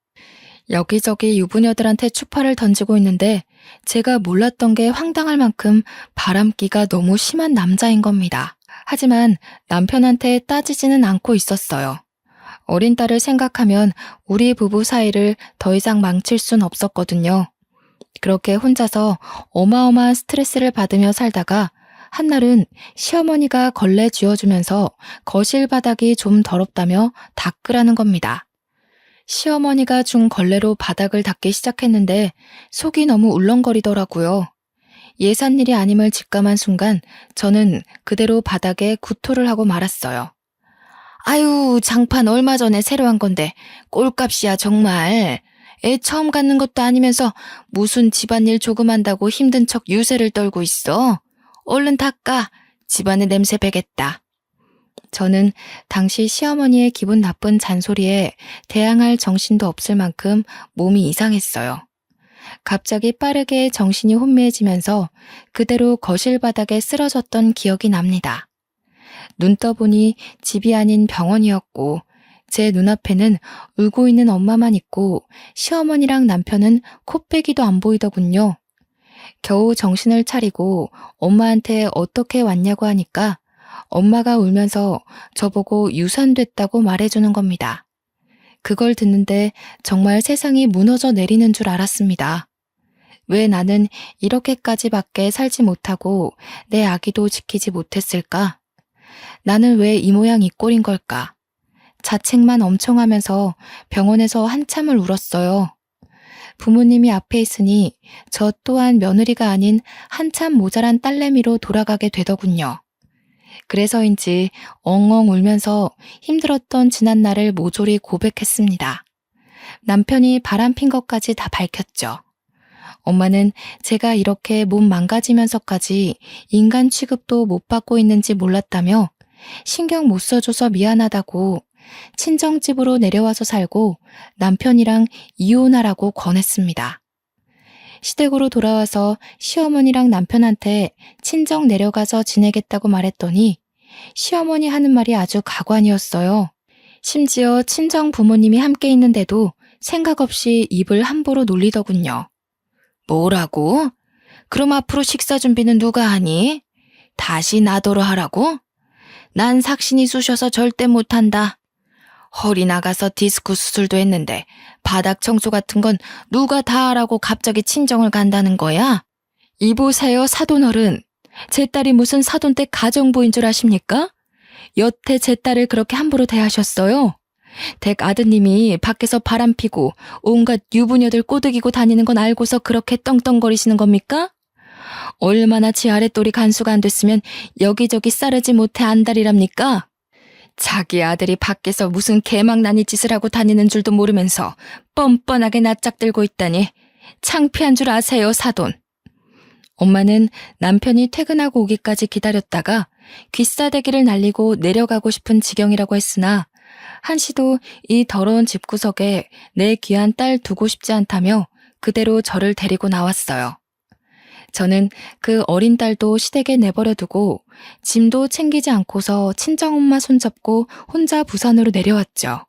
여기저기 유부녀들한테 추파를 던지고 있는데 제가 몰랐던 게 황당할 만큼 바람기가 너무 심한 남자인 겁니다. 하지만 남편한테 따지지는 않고 있었어요. 어린 딸을 생각하면 우리 부부 사이를 더 이상 망칠 순 없었거든요. 그렇게 혼자서 어마어마한 스트레스를 받으며 살다가 한날은 시어머니가 걸레 쥐어주면서 거실 바닥이 좀 더럽다며 닦으라는 겁니다. 시어머니가 준 걸레로 바닥을 닦기 시작했는데 속이 너무 울렁거리더라고요. 예산 일이 아님을 직감한 순간 저는 그대로 바닥에 구토를 하고 말았어요. 아유, 장판 얼마 전에 새로 한 건데 꼴값이야 정말. 애 처음 갖는 것도 아니면서 무슨 집안일 조금 한다고 힘든 척 유세를 떨고 있어. 얼른 닦아. 집안에 냄새 배겠다. 저는 당시 시어머니의 기분 나쁜 잔소리에 대항할 정신도 없을 만큼 몸이 이상했어요. 갑자기 빠르게 정신이 혼미해지면서 그대로 거실 바닥에 쓰러졌던 기억이 납니다. 눈 떠보니 집이 아닌 병원이었고 제 눈앞에는 울고 있는 엄마만 있고 시어머니랑 남편은 코빼기도 안 보이더군요. 겨우 정신을 차리고 엄마한테 어떻게 왔냐고 하니까 엄마가 울면서 저보고 유산됐다고 말해주는 겁니다. 그걸 듣는데 정말 세상이 무너져 내리는 줄 알았습니다. 왜 나는 이렇게까지밖에 살지 못하고 내 아기도 지키지 못했을까? 나는 왜 이 모양 이 꼴인 걸까? 자책만 엄청 하면서 병원에서 한참을 울었어요. 부모님이 앞에 있으니 저 또한 며느리가 아닌 한참 모자란 딸내미로 돌아가게 되더군요. 그래서인지 엉엉 울면서 힘들었던 지난날을 모조리 고백했습니다. 남편이 바람핀 것까지 다 밝혔죠. 엄마는 제가 이렇게 몸 망가지면서까지 인간 취급도 못 받고 있는지 몰랐다며 신경 못 써줘서 미안하다고 친정집으로 내려와서 살고 남편이랑 이혼하라고 권했습니다. 시댁으로 돌아와서 시어머니랑 남편한테 친정 내려가서 지내겠다고 말했더니 시어머니 하는 말이 아주 가관이었어요. 심지어 친정 부모님이 함께 있는데도 생각 없이 입을 함부로 놀리더군요. 뭐라고? 그럼 앞으로 식사 준비는 누가 하니? 다시 나더러 하라고? 난 삭신이 쑤셔서 절대 못한다. 허리 나가서 디스크 수술도 했는데 바닥 청소 같은 건 누가 다 하라고 갑자기 친정을 간다는 거야? 이보세요 사돈어른. 제 딸이 무슨 사돈댁 가정부인 줄 아십니까? 여태 제 딸을 그렇게 함부로 대하셨어요? 댁 아드님이 밖에서 바람 피고 온갖 유부녀들 꼬드기고 다니는 건 알고서 그렇게 떵떵거리시는 겁니까? 얼마나 지 아랫돌이 간수가 안 됐으면 여기저기 싸르지 못해 안달이랍니까? 자기 아들이 밖에서 무슨 개망나니 짓을 하고 다니는 줄도 모르면서 뻔뻔하게 낯짝들고 있다니 창피한 줄 아세요, 사돈. 엄마는 남편이 퇴근하고 오기까지 기다렸다가 귀싸대기를 날리고 내려가고 싶은 지경이라고 했으나 한시도 이 더러운 집구석에 내 귀한 딸 두고 싶지 않다며 그대로 저를 데리고 나왔어요. 저는 그 어린 딸도 시댁에 내버려 두고 짐도 챙기지 않고서 친정엄마 손잡고 혼자 부산으로 내려왔죠.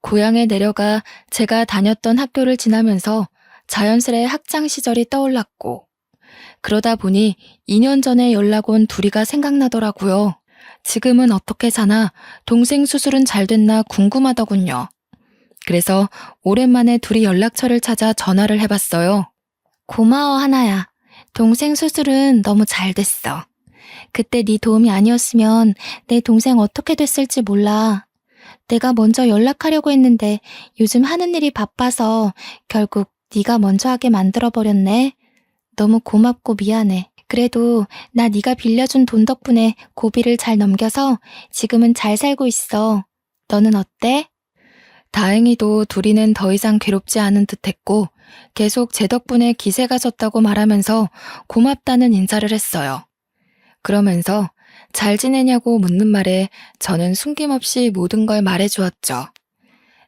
고향에 내려가 제가 다녔던 학교를 지나면서 자연스레 학창 시절이 떠올랐고 그러다 보니 2년 전에 연락 온 둘이가 생각나더라고요. 지금은 어떻게 사나 동생 수술은 잘 됐나 궁금하더군요. 그래서 오랜만에 둘이 연락처를 찾아 전화를 해봤어요. 고마워 하나야. 동생 수술은 너무 잘 됐어. 그때 네 도움이 아니었으면 내 동생 어떻게 됐을지 몰라. 내가 먼저 연락하려고 했는데 요즘 하는 일이 바빠서 결국 네가 먼저 하게 만들어버렸네. 너무 고맙고 미안해. 그래도 나 네가 빌려준 돈 덕분에 고비를 잘 넘겨서 지금은 잘 살고 있어. 너는 어때? 다행히도 둘이는 더 이상 괴롭지 않은 듯했고 계속 제 덕분에 기세가 졌다고 말하면서 고맙다는 인사를 했어요. 그러면서 잘 지내냐고 묻는 말에 저는 숨김없이 모든 걸 말해주었죠.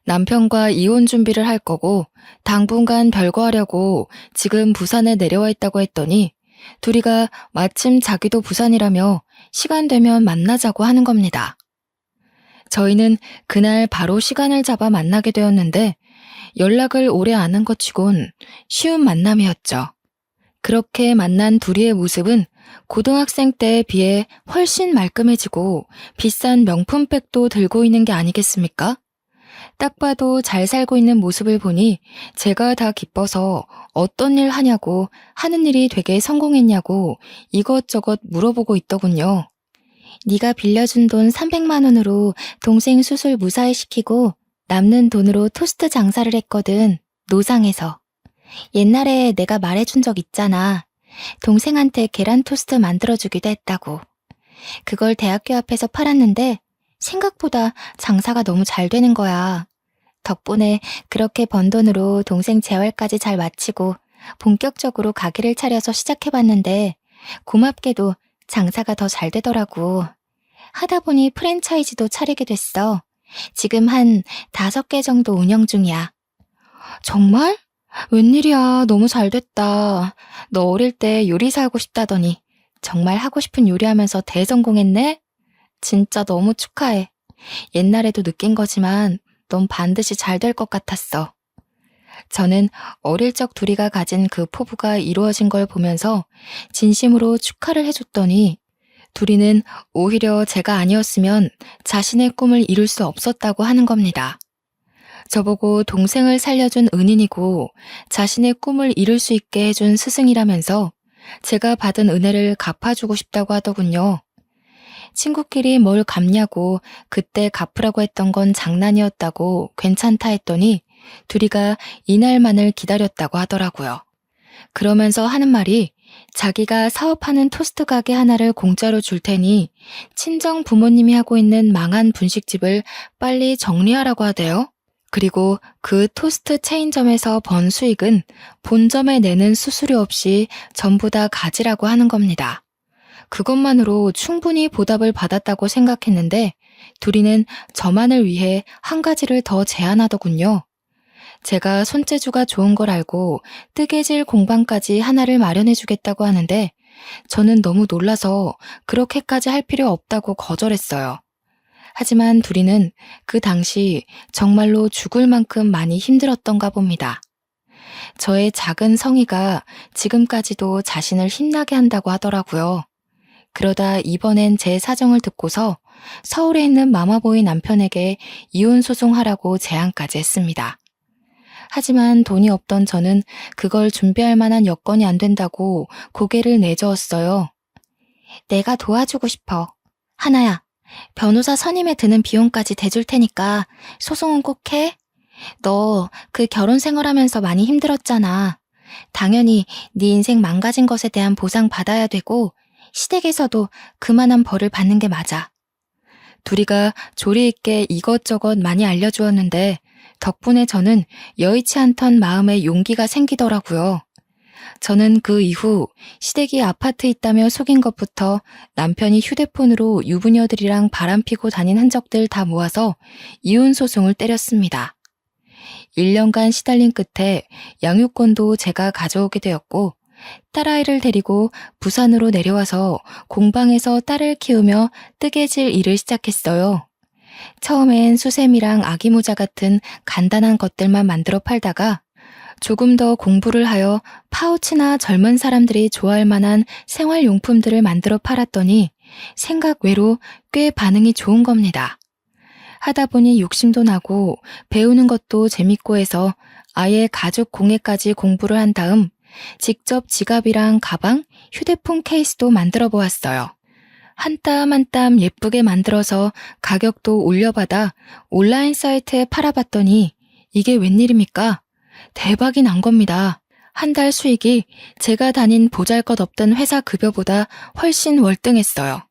남편과 이혼 준비를 할 거고 당분간 별거하려고 지금 부산에 내려와 있다고 했더니 둘이가 마침 자기도 부산이라며 시간 되면 만나자고 하는 겁니다. 저희는 그날 바로 시간을 잡아 만나게 되었는데 연락을 오래 안 한 것 치곤 쉬운 만남이었죠. 그렇게 만난 둘이의 모습은 고등학생 때에 비해 훨씬 말끔해지고 비싼 명품백도 들고 있는 게 아니겠습니까? 딱 봐도 잘 살고 있는 모습을 보니 제가 다 기뻐서 어떤 일 하냐고 하는 일이 되게 성공했냐고 이것저것 물어보고 있더군요. 네가 빌려준 돈 300만 원으로 동생 수술 무사히 시키고 남는 돈으로 토스트 장사를 했거든. 노상에서. 옛날에 내가 말해준 적 있잖아. 동생한테 계란 토스트 만들어주기도 했다고. 그걸 대학교 앞에서 팔았는데 생각보다 장사가 너무 잘 되는 거야. 덕분에 그렇게 번 돈으로 동생 재활까지 잘 마치고 본격적으로 가게를 차려서 시작해봤는데 고맙게도 장사가 더 잘 되더라고. 하다 보니 프랜차이즈도 차리게 됐어. 지금 한 5개 정도 운영 중이야. 정말? 웬일이야. 너무 잘 됐다. 너 어릴 때 요리사 하고 싶다더니 정말 하고 싶은 요리하면서 대성공했네? 진짜 너무 축하해. 옛날에도 느낀 거지만 넌 반드시 잘 될 것 같았어. 저는 어릴 적 둘이가 가진 그 포부가 이루어진 걸 보면서 진심으로 축하를 해줬더니 둘이는 오히려 제가 아니었으면 자신의 꿈을 이룰 수 없었다고 하는 겁니다. 저보고 동생을 살려준 은인이고 자신의 꿈을 이룰 수 있게 해준 스승이라면서 제가 받은 은혜를 갚아주고 싶다고 하더군요. 친구끼리 뭘 갚냐고 그때 갚으라고 했던 건 장난이었다고 괜찮다 했더니 둘이가 이날만을 기다렸다고 하더라고요. 그러면서 하는 말이 자기가 사업하는 토스트 가게 하나를 공짜로 줄 테니 친정 부모님이 하고 있는 망한 분식집을 빨리 정리하라고 하대요. 그리고 그 토스트 체인점에서 번 수익은 본점에 내는 수수료 없이 전부 다 가지라고 하는 겁니다. 그것만으로 충분히 보답을 받았다고 생각했는데 둘이는 저만을 위해 한 가지를 더 제안하더군요. 제가 손재주가 좋은 걸 알고 뜨개질 공방까지 하나를 마련해주겠다고 하는데 저는 너무 놀라서 그렇게까지 할 필요 없다고 거절했어요. 하지만 둘이는 그 당시 정말로 죽을 만큼 많이 힘들었던가 봅니다. 저의 작은 성의가 지금까지도 자신을 힘나게 한다고 하더라고요. 그러다 이번엔 제 사정을 듣고서 서울에 있는 마마보이 남편에게 이혼 소송하라고 제안까지 했습니다. 하지만 돈이 없던 저는 그걸 준비할 만한 여건이 안 된다고 고개를 내저었어요. 내가 도와주고 싶어. 하나야, 변호사 선임에 드는 비용까지 대줄 테니까 소송은 꼭 해. 너 그 결혼 생활하면서 많이 힘들었잖아. 당연히 네 인생 망가진 것에 대한 보상 받아야 되고 시댁에서도 그만한 벌을 받는 게 맞아. 둘이가 조리 있게 이것저것 많이 알려주었는데 덕분에 저는 여의치 않던 마음에 용기가 생기더라고요. 저는 그 이후 시댁이 아파트 있다며 속인 것부터 남편이 휴대폰으로 유부녀들이랑 바람피고 다닌 흔적들 다 모아서 이혼 소송을 때렸습니다. 1년간 시달린 끝에 양육권도 제가 가져오게 되었고 딸아이를 데리고 부산으로 내려와서 공방에서 딸을 키우며 뜨개질 일을 시작했어요. 처음엔 수세미랑 아기 모자 같은 간단한 것들만 만들어 팔다가 조금 더 공부를 하여 파우치나 젊은 사람들이 좋아할 만한 생활용품들을 만들어 팔았더니 생각 외로 꽤 반응이 좋은 겁니다. 하다 보니 욕심도 나고 배우는 것도 재밌고 해서 아예 가죽 공예까지 공부를 한 다음 직접 지갑이랑 가방, 휴대폰 케이스도 만들어 보았어요. 한 땀 한 땀 예쁘게 만들어서 가격도 올려받아 온라인 사이트에 팔아봤더니 이게 웬일입니까? 대박이 난 겁니다. 한 달 수익이 제가 다닌 보잘것없던 회사 급여보다 훨씬 월등했어요.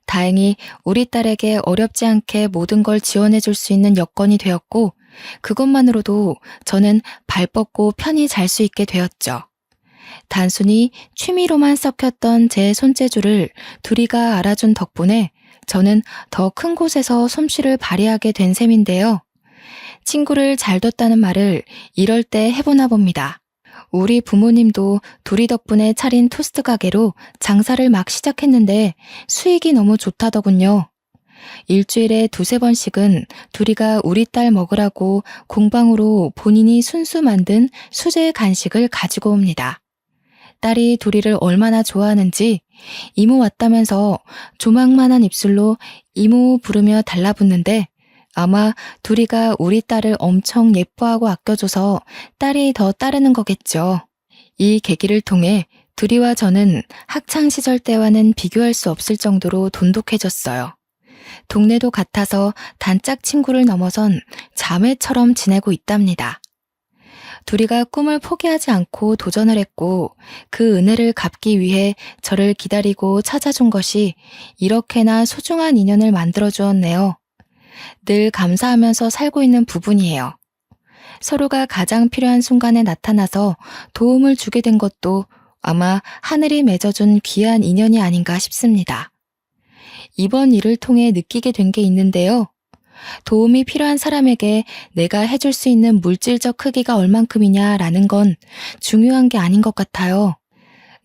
다행히 우리 딸에게 어렵지 않게 모든 걸 지원해 줄 수 있는 여건이 되었고 그것만으로도 저는 발 뻗고 편히 잘 수 있게 되었죠. 단순히 취미로만 썩혔던 제 손재주를 둘이가 알아준 덕분에 저는 더 큰 곳에서 솜씨를 발휘하게 된 셈인데요. 친구를 잘 뒀다는 말을 이럴 때 해보나 봅니다. 우리 부모님도 둘이 덕분에 차린 토스트 가게로 장사를 막 시작했는데 수익이 너무 좋다더군요. 일주일에 두세 번씩은 둘이가 우리 딸 먹으라고 공방으로 본인이 순수 만든 수제 간식을 가지고 옵니다. 딸이 둘이를 얼마나 좋아하는지 이모 왔다면서 조망만한 입술로 이모 부르며 달라붙는데 아마 둘이가 우리 딸을 엄청 예뻐하고 아껴줘서 딸이 더 따르는 거겠죠. 이 계기를 통해 둘이와 저는 학창시절 때와는 비교할 수 없을 정도로 돈독해졌어요. 동네도 같아서 단짝 친구를 넘어선 자매처럼 지내고 있답니다. 둘이가 꿈을 포기하지 않고 도전을 했고 그 은혜를 갚기 위해 저를 기다리고 찾아준 것이 이렇게나 소중한 인연을 만들어 주었네요. 늘 감사하면서 살고 있는 부분이에요. 서로가 가장 필요한 순간에 나타나서 도움을 주게 된 것도 아마 하늘이 맺어준 귀한 인연이 아닌가 싶습니다. 이번 일을 통해 느끼게 된 게 있는데요. 도움이 필요한 사람에게 내가 해줄 수 있는 물질적 크기가 얼만큼이냐라는 건 중요한 게 아닌 것 같아요.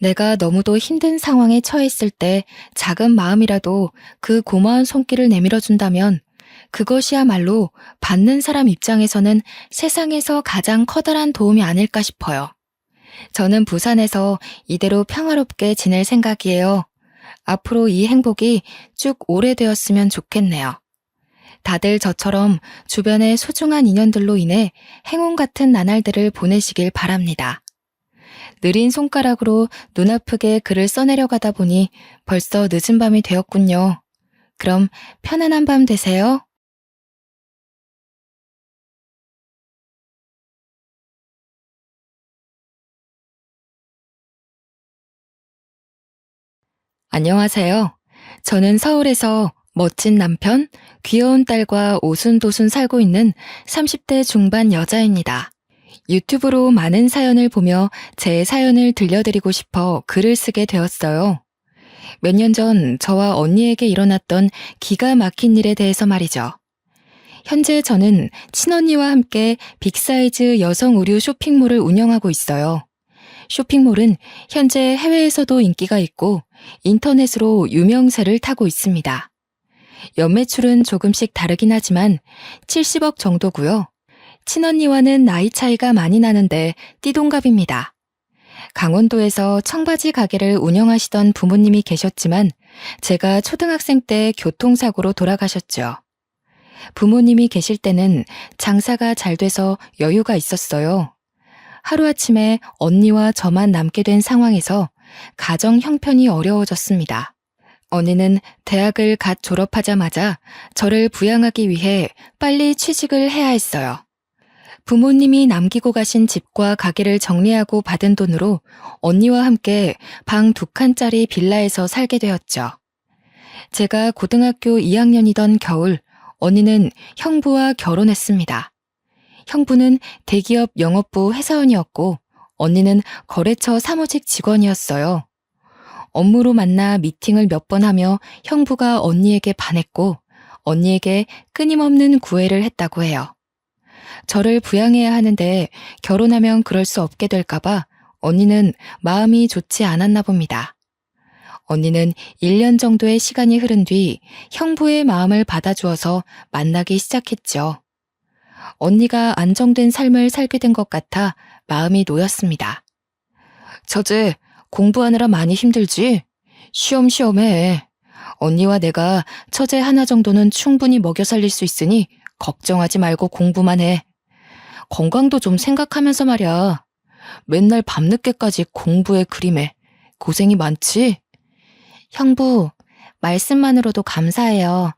내가 너무도 힘든 상황에 처했을 때 작은 마음이라도 그 고마운 손길을 내밀어 준다면 그것이야말로 받는 사람 입장에서는 세상에서 가장 커다란 도움이 아닐까 싶어요. 저는 부산에서 이대로 평화롭게 지낼 생각이에요. 앞으로 이 행복이 쭉 오래되었으면 좋겠네요. 다들 저처럼 주변의 소중한 인연들로 인해 행운 같은 나날들을 보내시길 바랍니다. 느린 손가락으로 눈 아프게 글을 써내려가다 보니 벌써 늦은 밤이 되었군요. 그럼 편안한 밤 되세요. 안녕하세요. 저는 서울에서 멋진 남편, 귀여운 딸과 오순도순 살고 있는 30대 중반 여자입니다. 유튜브로 많은 사연을 보며 제 사연을 들려드리고 싶어 글을 쓰게 되었어요. 몇 년 전 저와 언니에게 일어났던 기가 막힌 일에 대해서 말이죠. 현재 저는 친언니와 함께 빅사이즈 여성 의류 쇼핑몰을 운영하고 있어요. 쇼핑몰은 현재 해외에서도 인기가 있고 인터넷으로 유명세를 타고 있습니다. 연매출은 조금씩 다르긴 하지만 70억 정도고요. 친언니와는 나이 차이가 많이 나는데 띠동갑입니다. 강원도에서 청바지 가게를 운영하시던 부모님이 계셨지만 제가 초등학생 때 교통사고로 돌아가셨죠. 부모님이 계실 때는 장사가 잘 돼서 여유가 있었어요. 하루아침에 언니와 저만 남게 된 상황에서 가정 형편이 어려워졌습니다. 언니는 대학을 갓 졸업하자마자 저를 부양하기 위해 빨리 취직을 해야 했어요. 부모님이 남기고 가신 집과 가게를 정리하고 받은 돈으로 언니와 함께 방 2칸짜리 빌라에서 살게 되었죠. 제가 고등학교 2학년이던 겨울, 언니는 형부와 결혼했습니다. 형부는 대기업 영업부 회사원이었고, 언니는 거래처 사무직 직원이었어요. 업무로 만나 미팅을 몇 번 하며 형부가 언니에게 반했고, 언니에게 끊임없는 구애를 했다고 해요. 저를 부양해야 하는데 결혼하면 그럴 수 없게 될까봐 언니는 마음이 좋지 않았나 봅니다. 언니는 1년 정도의 시간이 흐른 뒤 형부의 마음을 받아주어서 만나기 시작했죠. 언니가 안정된 삶을 살게 된 것 같아 마음이 놓였습니다. 처제, 공부하느라 많이 힘들지? 쉬엄쉬엄 해. 언니와 내가 처제 하나 정도는 충분히 먹여 살릴 수 있으니 걱정하지 말고 공부만 해. 건강도 좀 생각하면서 말이야. 맨날 밤늦게까지 공부에 그림에 고생이 많지? 형부, 말씀만으로도 감사해요.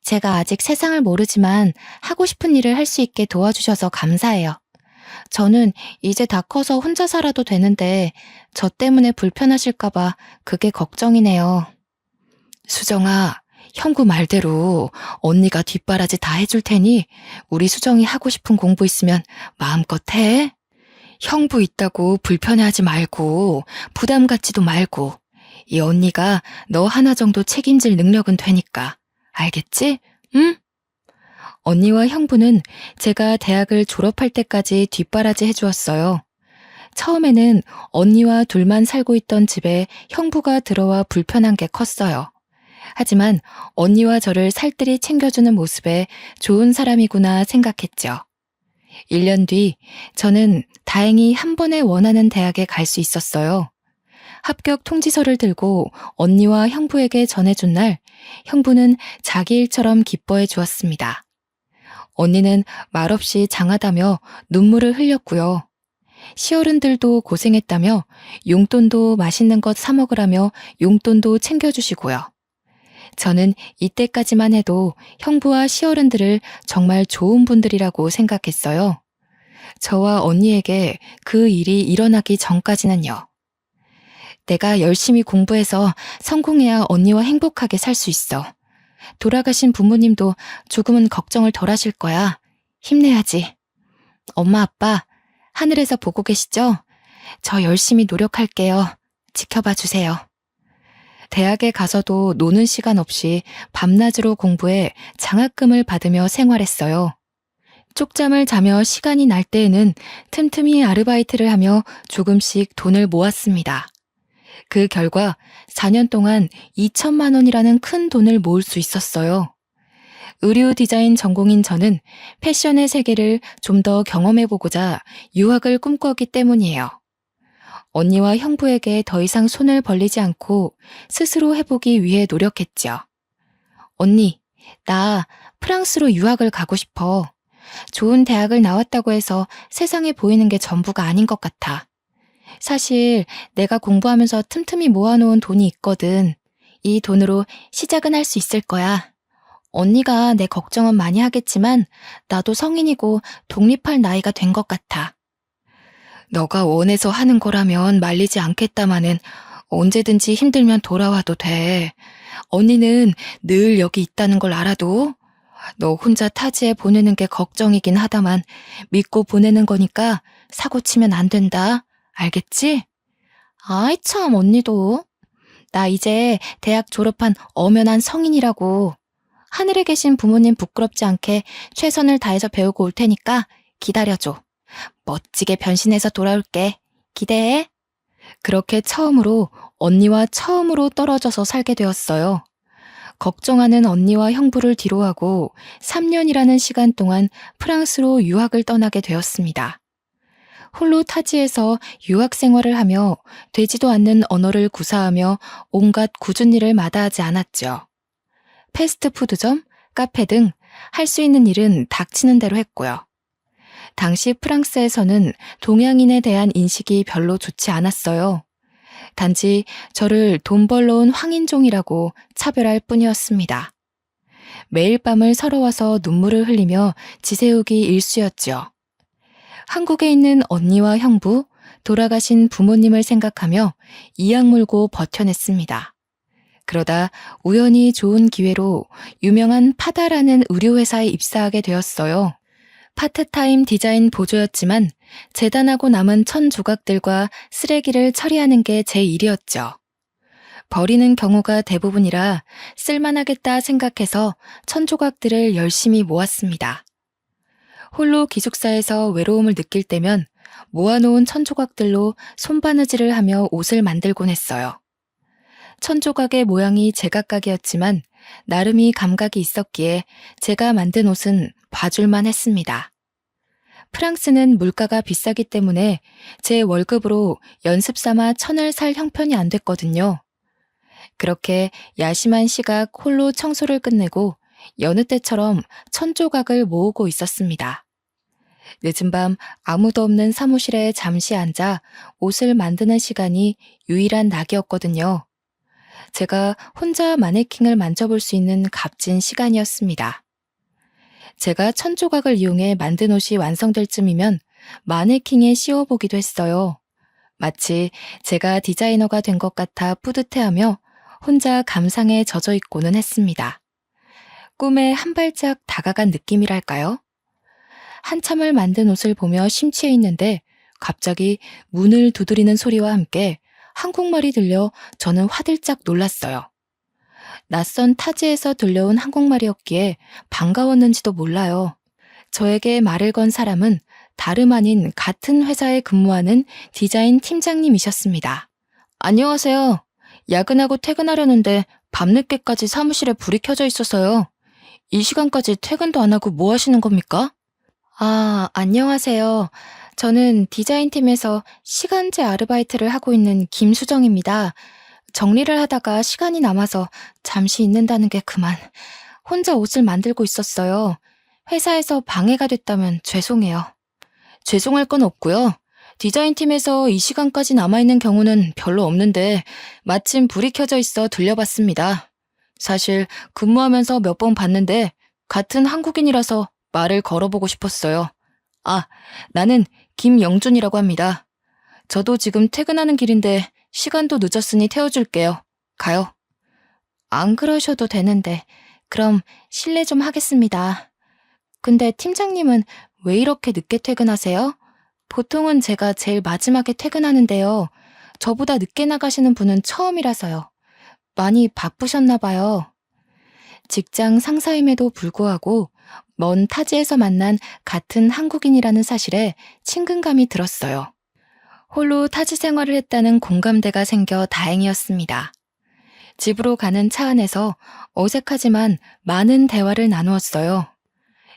제가 아직 세상을 모르지만 하고 싶은 일을 할 수 있게 도와주셔서 감사해요. 저는 이제 다 커서 혼자 살아도 되는데 저 때문에 불편하실까봐 그게 걱정이네요. 수정아, 형부 말대로 언니가 뒷바라지 다 해줄 테니 우리 수정이 하고 싶은 공부 있으면 마음껏 해. 형부 있다고 불편해하지 말고 부담 갖지도 말고 이 언니가 너 하나 정도 책임질 능력은 되니까. 알겠지? 응? 언니와 형부는 제가 대학을 졸업할 때까지 뒷바라지 해주었어요. 처음에는 언니와 둘만 살고 있던 집에 형부가 들어와 불편한 게 컸어요. 하지만 언니와 저를 살뜰히 챙겨주는 모습에 좋은 사람이구나 생각했죠. 1년 뒤 저는 다행히 한 번에 원하는 대학에 갈 수 있었어요. 합격 통지서를 들고 언니와 형부에게 전해준 날 형부는 자기 일처럼 기뻐해 주었습니다. 언니는 말없이 장하다며 눈물을 흘렸고요. 시어른들도 고생했다며 용돈도 맛있는 것 사 먹으라며 용돈도 챙겨주시고요. 저는 이때까지만 해도 형부와 시어른들을 정말 좋은 분들이라고 생각했어요. 저와 언니에게 그 일이 일어나기 전까지는요. 내가 열심히 공부해서 성공해야 언니와 행복하게 살 수 있어. 돌아가신 부모님도 조금은 걱정을 덜 하실 거야. 힘내야지. 엄마, 아빠, 하늘에서 보고 계시죠? 저 열심히 노력할게요. 지켜봐 주세요. 대학에 가서도 노는 시간 없이 밤낮으로 공부해 장학금을 받으며 생활했어요. 쪽잠을 자며 시간이 날 때에는 틈틈이 아르바이트를 하며 조금씩 돈을 모았습니다. 그 결과 4년 동안 2천만 원이라는 큰 돈을 모을 수 있었어요. 의류 디자인 전공인 저는 패션의 세계를 좀 더 경험해보고자 유학을 꿈꿨기 때문이에요. 언니와 형부에게 더 이상 손을 벌리지 않고 스스로 해보기 위해 노력했죠. 언니, 나 프랑스로 유학을 가고 싶어. 좋은 대학을 나왔다고 해서 세상에 보이는 게 전부가 아닌 것 같아. 사실 내가 공부하면서 틈틈이 모아놓은 돈이 있거든. 이 돈으로 시작은 할 수 있을 거야. 언니가 내 걱정은 많이 하겠지만 나도 성인이고 독립할 나이가 된 것 같아. 너가 원해서 하는 거라면 말리지 않겠다마는 언제든지 힘들면 돌아와도 돼. 언니는 늘 여기 있다는 걸 알아도 너 혼자 타지에 보내는 게 걱정이긴 하다만 믿고 보내는 거니까 사고 치면 안 된다. 알겠지? 아이 참 언니도. 나 이제 대학 졸업한 엄연한 성인이라고. 하늘에 계신 부모님 부끄럽지 않게 최선을 다해서 배우고 올 테니까 기다려줘. 멋지게 변신해서 돌아올게. 기대해. 그렇게 언니와 처음으로 떨어져서 살게 되었어요. 걱정하는 언니와 형부를 뒤로하고 3년이라는 시간 동안 프랑스로 유학을 떠나게 되었습니다. 홀로 타지에서 유학 생활을 하며 되지도 않는 언어를 구사하며 온갖 굳은 일을 마다하지 않았죠. 패스트푸드점, 카페 등 할 수 있는 일은 닥치는 대로 했고요. 당시 프랑스에서는 동양인에 대한 인식이 별로 좋지 않았어요. 단지 저를 돈 벌러 온 황인종이라고 차별할 뿐이었습니다. 매일 밤을 서러워서 눈물을 흘리며 지새우기 일쑤였죠. 한국에 있는 언니와 형부, 돌아가신 부모님을 생각하며 이악 물고 버텨냈습니다. 그러다 우연히 좋은 기회로 유명한 파다라는 의류회사에 입사하게 되었어요. 파트타임 디자인 보조였지만 재단하고 남은 천 조각들과 쓰레기를 처리하는 게 제 일이었죠. 버리는 경우가 대부분이라 쓸만하겠다 생각해서 천 조각들을 열심히 모았습니다. 홀로 기숙사에서 외로움을 느낄 때면 모아놓은 천 조각들로 손바느질을 하며 옷을 만들곤 했어요. 천 조각의 모양이 제각각이었지만 나름의 감각이 있었기에 제가 만든 옷은 봐줄만 했습니다. 프랑스는 물가가 비싸기 때문에 제 월급으로 연습 삼아 천을 살 형편이 안 됐거든요. 그렇게 야심한 시각 홀로 청소를 끝내고 여느 때처럼 천 조각을 모으고 있었습니다. 늦은 밤 아무도 없는 사무실에 잠시 앉아 옷을 만드는 시간이 유일한 낙이었거든요. 제가 혼자 마네킹을 만져볼 수 있는 값진 시간이었습니다. 제가 천 조각을 이용해 만든 옷이 완성될 쯤이면 마네킹에 씌워보기도 했어요. 마치 제가 디자이너가 된 것 같아 뿌듯해하며 혼자 감상에 젖어 있고는 했습니다. 꿈에 한 발짝 다가간 느낌이랄까요? 한참을 만든 옷을 보며 심취해 있는데 갑자기 문을 두드리는 소리와 함께 한국말이 들려 저는 화들짝 놀랐어요. 낯선 타지에서 들려온 한국말이었기에 반가웠는지도 몰라요. 저에게 말을 건 사람은 다름 아닌 같은 회사에 근무하는 디자인 팀장님이셨습니다. 안녕하세요. 야근하고 퇴근하려는데 밤늦게까지 사무실에 불이 켜져 있어서요. 이 시간까지 퇴근도 안 하고 뭐 하시는 겁니까? 안녕하세요. 저는 디자인팀에서 시간제 아르바이트를 하고 있는 김수정입니다. 정리를 하다가 시간이 남아서 잠시 있는다는 게 그만. 혼자 옷을 만들고 있었어요. 회사에서 방해가 됐다면 죄송해요. 죄송할 건 없고요. 디자인팀에서 이 시간까지 남아있는 경우는 별로 없는데 마침 불이 켜져 있어 들려봤습니다. 사실 근무하면서 몇 번 봤는데 같은 한국인이라서 말을 걸어보고 싶었어요. 나는 김영준이라고 합니다. 저도 지금 퇴근하는 길인데 시간도 늦었으니 태워줄게요. 가요. 안 그러셔도 되는데 그럼 실례 좀 하겠습니다. 근데 팀장님은 왜 이렇게 늦게 퇴근하세요? 보통은 제가 제일 마지막에 퇴근하는데요. 저보다 늦게 나가시는 분은 처음이라서요. 많이 바쁘셨나 봐요. 직장 상사임에도 불구하고 먼 타지에서 만난 같은 한국인이라는 사실에 친근감이 들었어요. 홀로 타지 생활을 했다는 공감대가 생겨 다행이었습니다. 집으로 가는 차 안에서 어색하지만 많은 대화를 나누었어요.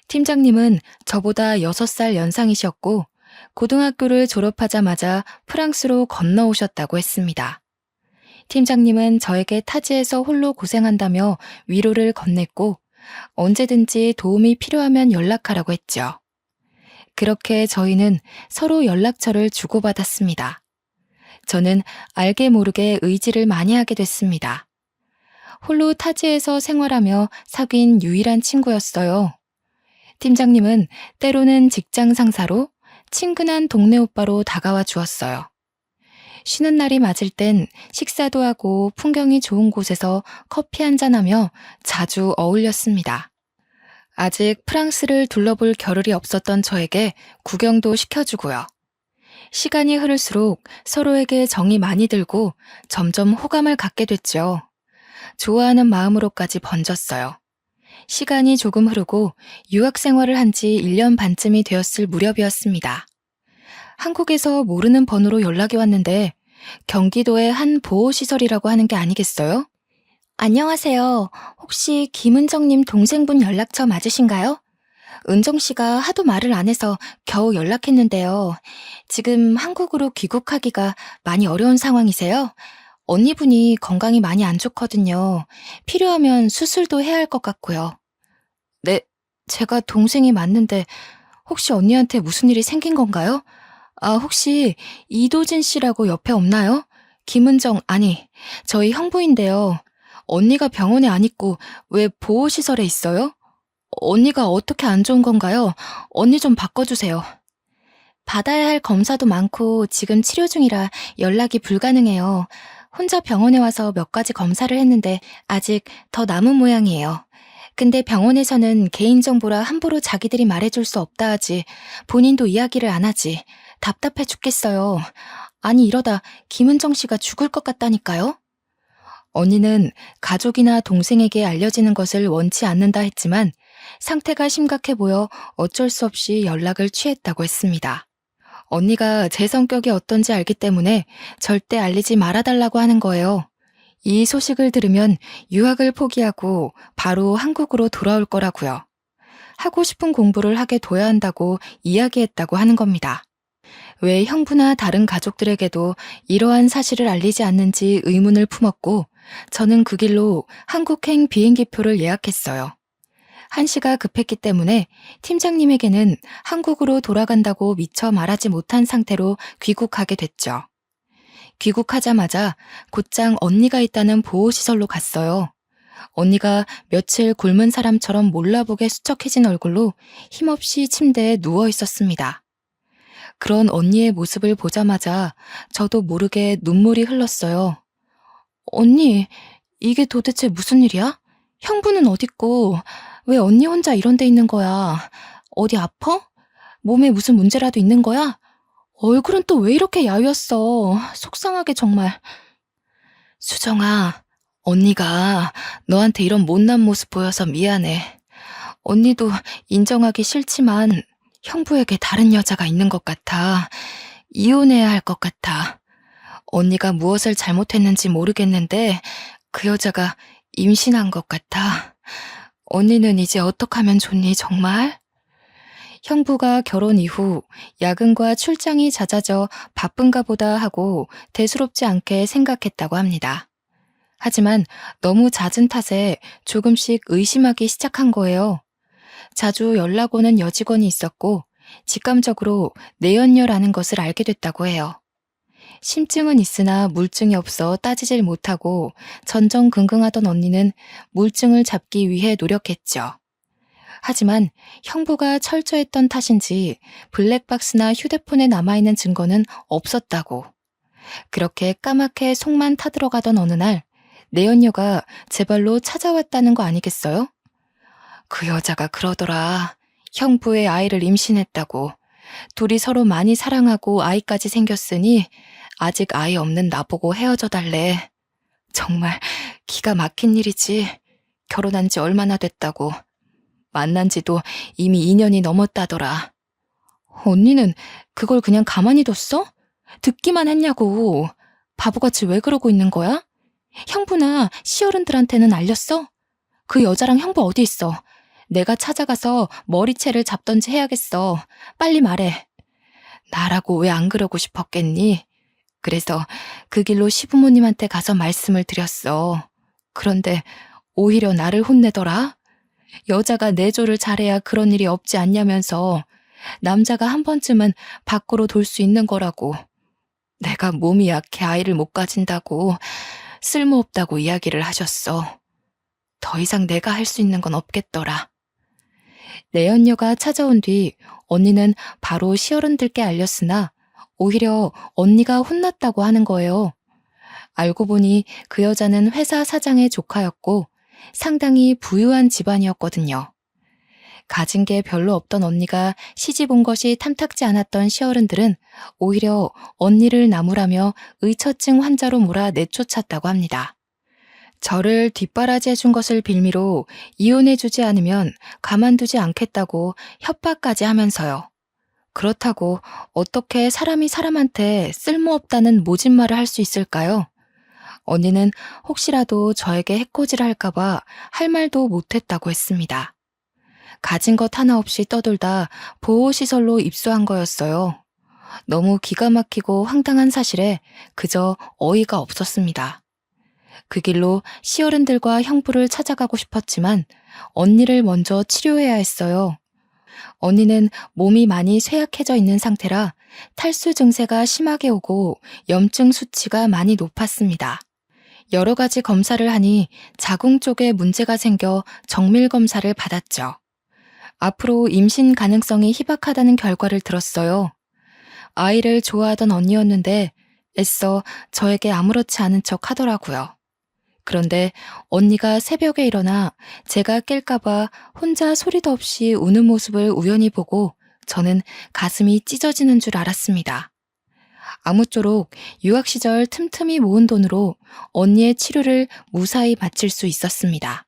팀장님은 저보다 6살 연상이셨고 고등학교를 졸업하자마자 프랑스로 건너오셨다고 했습니다. 팀장님은 저에게 타지에서 홀로 고생한다며 위로를 건넸고 언제든지 도움이 필요하면 연락하라고 했죠. 그렇게 저희는 서로 연락처를 주고받았습니다. 저는 알게 모르게 의지를 많이 하게 됐습니다. 홀로 타지에서 생활하며 사귄 유일한 친구였어요. 팀장님은 때로는 직장 상사로, 친근한 동네 오빠로 다가와 주었어요. 쉬는 날이 맞을 땐 식사도 하고 풍경이 좋은 곳에서 커피 한잔하며 자주 어울렸습니다. 아직 프랑스를 둘러볼 겨를이 없었던 저에게 구경도 시켜주고요. 시간이 흐를수록 서로에게 정이 많이 들고 점점 호감을 갖게 됐죠. 좋아하는 마음으로까지 번졌어요. 시간이 조금 흐르고 유학 생활을 한 지 1년 반쯤이 되었을 무렵이었습니다. 한국에서 모르는 번호로 연락이 왔는데 경기도의 한 보호시설이라고 하는 게 아니겠어요? 안녕하세요. 혹시 김은정님 동생분 연락처 맞으신가요? 은정 씨가 하도 말을 안 해서 겨우 연락했는데요. 지금 한국으로 귀국하기가 많이 어려운 상황이세요? 언니분이 건강이 많이 안 좋거든요. 필요하면 수술도 해야 할 것 같고요. 네, 제가 동생이 맞는데 혹시 언니한테 무슨 일이 생긴 건가요? 혹시 이도진 씨라고 옆에 없나요? 김은정, 아니, 저희 형부인데요. 언니가 병원에 안 있고 왜 보호시설에 있어요? 언니가 어떻게 안 좋은 건가요? 언니 좀 바꿔주세요. 받아야 할 검사도 많고 지금 치료 중이라 연락이 불가능해요. 혼자 병원에 와서 몇 가지 검사를 했는데 아직 더 남은 모양이에요. 근데 병원에서는 개인정보라 함부로 자기들이 말해줄 수 없다 하지. 본인도 이야기를 안 하지. 답답해 죽겠어요. 아니 이러다 김은정 씨가 죽을 것 같다니까요? 언니는 가족이나 동생에게 알려지는 것을 원치 않는다 했지만 상태가 심각해 보여 어쩔 수 없이 연락을 취했다고 했습니다. 언니가 제 성격이 어떤지 알기 때문에 절대 알리지 말아달라고 하는 거예요. 이 소식을 들으면 유학을 포기하고 바로 한국으로 돌아올 거라고요. 하고 싶은 공부를 하게 둬야 한다고 이야기했다고 하는 겁니다. 왜 형부나 다른 가족들에게도 이러한 사실을 알리지 않는지 의문을 품었고 저는 그 길로 한국행 비행기표를 예약했어요. 한시가 급했기 때문에 팀장님에게는 한국으로 돌아간다고 미처 말하지 못한 상태로 귀국하게 됐죠. 귀국하자마자 곧장 언니가 있다는 보호시설로 갔어요. 언니가 며칠 굶은 사람처럼 몰라보게 수척해진 얼굴로 힘없이 침대에 누워 있었습니다. 그런 언니의 모습을 보자마자 저도 모르게 눈물이 흘렀어요. 언니, 이게 도대체 무슨 일이야? 형부는 어딨고 왜 언니 혼자 이런 데 있는 거야? 어디 아파? 몸에 무슨 문제라도 있는 거야? 얼굴은 또 왜 이렇게 야위었어? 속상하게 정말. 수정아, 언니가 너한테 이런 못난 모습 보여서 미안해. 언니도 인정하기 싫지만 형부에게 다른 여자가 있는 것 같아. 이혼해야 할 것 같아. 언니가 무엇을 잘못했는지 모르겠는데 그 여자가 임신한 것 같아. 언니는 이제 어떡하면 좋니 정말? 형부가 결혼 이후 야근과 출장이 잦아져 바쁜가 보다 하고 대수롭지 않게 생각했다고 합니다. 하지만 너무 잦은 탓에 조금씩 의심하기 시작한 거예요. 자주 연락 오는 여직원이 있었고 직감적으로 내연녀라는 것을 알게 됐다고 해요. 심증은 있으나 물증이 없어 따지질 못하고 전전긍긍하던 언니는 물증을 잡기 위해 노력했죠. 하지만 형부가 철저했던 탓인지 블랙박스나 휴대폰에 남아있는 증거는 없었다고. 그렇게 까맣게 속만 타들어가던 어느 날 내연녀가 제 발로 찾아왔다는 거 아니겠어요? 그 여자가 그러더라. 형부의 아이를 임신했다고. 둘이 서로 많이 사랑하고 아이까지 생겼으니 아직 아이 없는 나보고 헤어져 달래. 정말 기가 막힌 일이지. 결혼한 지 얼마나 됐다고. 만난 지도 이미 2년이 넘었다더라. 언니는 그걸 그냥 가만히 뒀어? 듣기만 했냐고. 바보같이 왜 그러고 있는 거야? 형부나 시어른들한테는 알렸어? 그 여자랑 형부 어디 있어? 내가 찾아가서 머리채를 잡던지 해야겠어. 빨리 말해. 나라고 왜 안 그러고 싶었겠니? 그래서 그 길로 시부모님한테 가서 말씀을 드렸어. 그런데 오히려 나를 혼내더라. 여자가 내조를 잘해야 그런 일이 없지 않냐면서 남자가 한 번쯤은 밖으로 돌 수 있는 거라고. 내가 몸이 약해 아이를 못 가진다고 쓸모없다고 이야기를 하셨어. 더 이상 내가 할 수 있는 건 없겠더라. 내연녀가 찾아온 뒤 언니는 바로 시어른들께 알렸으나 오히려 언니가 혼났다고 하는 거예요. 알고 보니 그 여자는 회사 사장의 조카였고 상당히 부유한 집안이었거든요. 가진 게 별로 없던 언니가 시집 온 것이 탐탁지 않았던 시어른들은 오히려 언니를 나무라며 의처증 환자로 몰아 내쫓았다고 합니다. 저를 뒷바라지해 준 것을 빌미로 이혼해주지 않으면 가만두지 않겠다고 협박까지 하면서요. 그렇다고 어떻게 사람이 사람한테 쓸모없다는 모진 말을 할 수 있을까요? 언니는 혹시라도 저에게 해코지를 할까봐 할 말도 못했다고 했습니다. 가진 것 하나 없이 떠돌다 보호시설로 입소한 거였어요. 너무 기가 막히고 황당한 사실에 그저 어이가 없었습니다. 그 길로 시어른들과 형부를 찾아가고 싶었지만 언니를 먼저 치료해야 했어요. 언니는 몸이 많이 쇠약해져 있는 상태라 탈수 증세가 심하게 오고 염증 수치가 많이 높았습니다. 여러 가지 검사를 하니 자궁 쪽에 문제가 생겨 정밀 검사를 받았죠. 앞으로 임신 가능성이 희박하다는 결과를 들었어요. 아이를 좋아하던 언니였는데 애써 저에게 아무렇지 않은 척 하더라고요. 그런데 언니가 새벽에 일어나 제가 깰까봐 혼자 소리도 없이 우는 모습을 우연히 보고 저는 가슴이 찢어지는 줄 알았습니다. 아무쪼록 유학 시절 틈틈이 모은 돈으로 언니의 치료를 무사히 마칠 수 있었습니다.